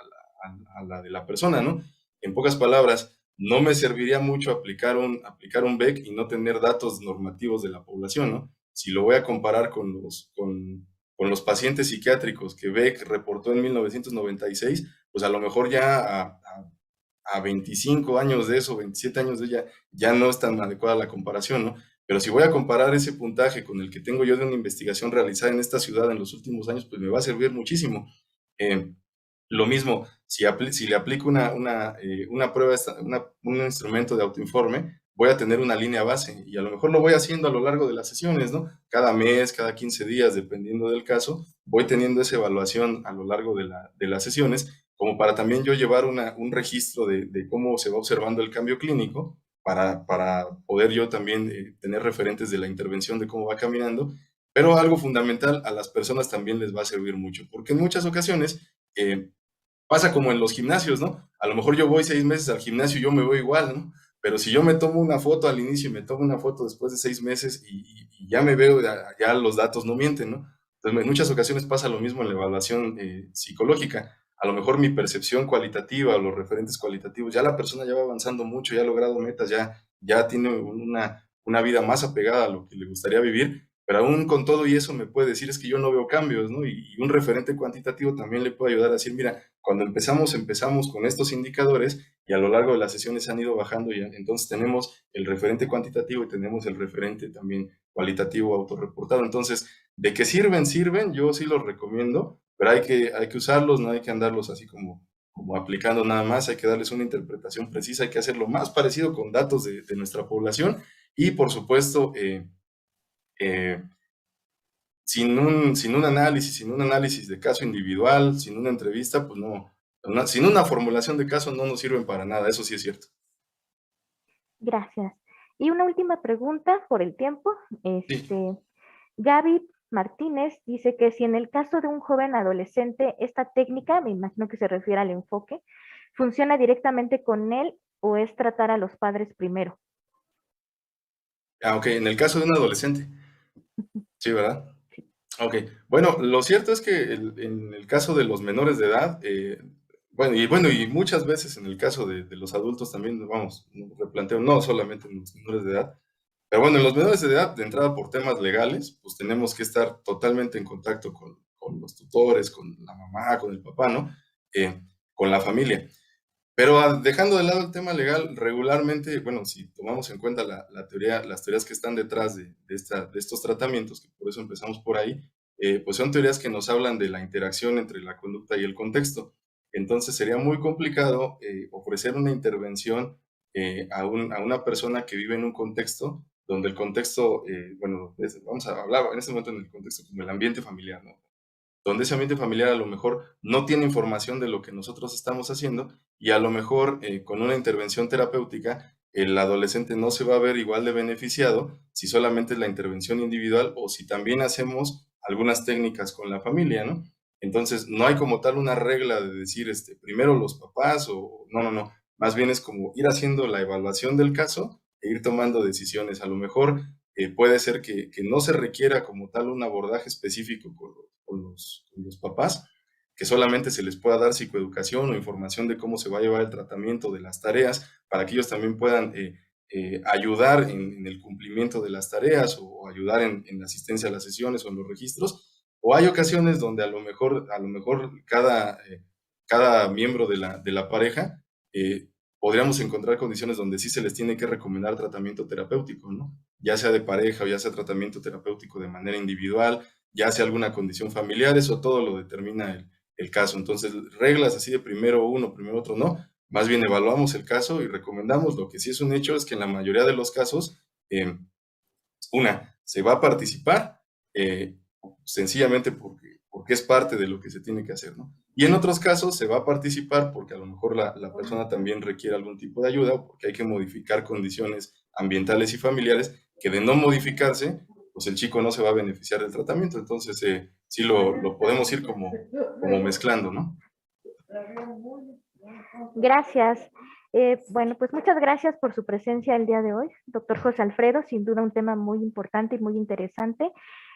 a la de la persona, ¿no? En pocas palabras, no me serviría mucho aplicar un BEC y no tener datos normativos de la población, ¿no? Si lo voy a comparar con los pacientes psiquiátricos que BEC reportó en 1996, pues a lo mejor ya a 25 años de eso, 27 años de ella, ya no es tan adecuada la comparación, ¿no? Pero si voy a comparar ese puntaje con el que tengo yo de una investigación realizada en esta ciudad en los últimos años, pues me va a servir muchísimo. Eh, lo mismo, si le aplico una prueba, un instrumento de autoinforme, voy a tener una línea base y a lo mejor lo voy haciendo a lo largo de las sesiones, ¿no? Cada mes, cada 15 días, dependiendo del caso, voy teniendo esa evaluación a lo largo de las sesiones, como para también yo llevar un registro de cómo se va observando el cambio clínico, para poder yo también tener referentes de la intervención de cómo va caminando. Pero algo fundamental, a las personas también les va a servir mucho, porque en muchas ocasiones pasa como en los gimnasios, ¿no? A lo mejor yo voy 6 meses al gimnasio y yo me veo igual, ¿no? Pero si yo me tomo una foto al inicio y me tomo una foto después de 6 meses y ya me veo, ya los datos no mienten, ¿no? Entonces, en muchas ocasiones pasa lo mismo en la evaluación psicológica. A lo mejor mi percepción cualitativa o los referentes cualitativos, ya la persona ya va avanzando mucho, ya ha logrado metas, ya tiene una vida más apegada a lo que le gustaría vivir, pero aún con todo y eso me puede decir es que yo no veo cambios, ¿no? Y un referente cuantitativo también le puede ayudar a decir, mira, cuando empezamos con estos indicadores y a lo largo de las sesiones han ido bajando y entonces tenemos el referente cuantitativo y tenemos el referente también cualitativo autorreportado. Entonces, ¿de qué sirven? Sirven, yo sí los recomiendo, pero hay que usarlos, no hay que andarlos así como aplicando nada más, hay que darles una interpretación precisa, hay que hacerlo más parecido con datos de nuestra población y por supuesto, eh, sin un análisis, sin un análisis de caso individual, sin una entrevista, pues no, sin una formulación de caso no nos sirven para nada, eso sí es cierto. Gracias. Y una última pregunta por el tiempo. Sí. Gaby Martínez dice que si en el caso de un joven adolescente, esta técnica, me imagino que se refiere al enfoque, funciona directamente con él o es tratar a los padres primero. Ah, ok, en el caso de un adolescente, sí, ¿verdad? Ok, bueno, lo cierto es que en el caso de los menores de edad, bueno, y muchas veces en el caso de los adultos también, vamos, replanteo, no solamente en los menores de edad, pero bueno, en los menores de edad, de entrada por temas legales, pues tenemos que estar totalmente en contacto con los tutores, con la mamá, con el papá, ¿no? Con la familia. Pero dejando de lado el tema legal, regularmente, bueno, si tomamos en cuenta la teoría, las teorías que están detrás de estos tratamientos, que por eso empezamos por ahí, pues son teorías que nos hablan de la interacción entre la conducta y el contexto. Entonces sería muy complicado ofrecer una intervención a una persona que vive en un contexto donde el contexto, bueno, vamos a hablar en este momento en el contexto como el ambiente familiar, ¿no? Donde ese ambiente familiar a lo mejor no tiene información de lo que nosotros estamos haciendo y a lo mejor con una intervención terapéutica el adolescente no se va a ver igual de beneficiado si solamente es la intervención individual o si también hacemos algunas técnicas con la familia, ¿no? Entonces, no hay como tal una regla de decir, primero los papás o no, no, no. Más bien es como ir haciendo la evaluación del caso e ir tomando decisiones. A lo mejor puede ser que no se requiera como tal un abordaje específico con los papás, que solamente se les pueda dar psicoeducación o información de cómo se va a llevar el tratamiento de las tareas, para que ellos también puedan ayudar en el cumplimiento de las tareas o ayudar en la asistencia a las sesiones o en los registros. O hay ocasiones donde a lo mejor cada miembro de la pareja podríamos encontrar condiciones donde sí se les tiene que recomendar tratamiento terapéutico, ¿no? Ya sea de pareja o ya sea tratamiento terapéutico de manera individual, ya sea alguna condición familiar, eso todo lo determina el caso. Entonces, reglas así de primero uno, primero otro, no. Más bien evaluamos el caso y recomendamos. Lo que sí es un hecho es que en la mayoría de los casos, se va a participar sencillamente porque es parte de lo que se tiene que hacer, ¿no? Y en otros casos se va a participar porque a lo mejor la persona también requiere algún tipo de ayuda o porque hay que modificar condiciones ambientales y familiares que de no modificarse, pues el chico no se va a beneficiar del tratamiento. Entonces, sí lo podemos ir como mezclando, ¿no? Gracias. Bueno, pues muchas gracias por su presencia el día de hoy, doctor José Alfredo, sin duda un tema muy importante y muy interesante.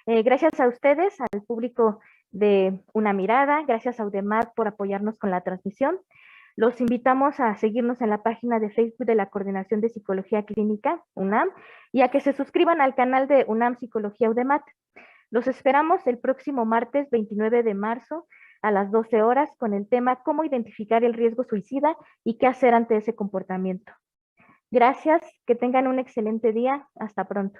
Gracias a ustedes, al público de Una Mirada, gracias a UDEMAD por apoyarnos con la transmisión. Los invitamos a seguirnos en la página de Facebook de la Coordinación de Psicología Clínica, UNAM, y a que se suscriban al canal de UNAM Psicología UDEMAD. Los esperamos el próximo martes 29 de marzo a las 12 horas con el tema cómo identificar el riesgo suicida y qué hacer ante ese comportamiento. Gracias, que tengan un excelente día. Hasta pronto.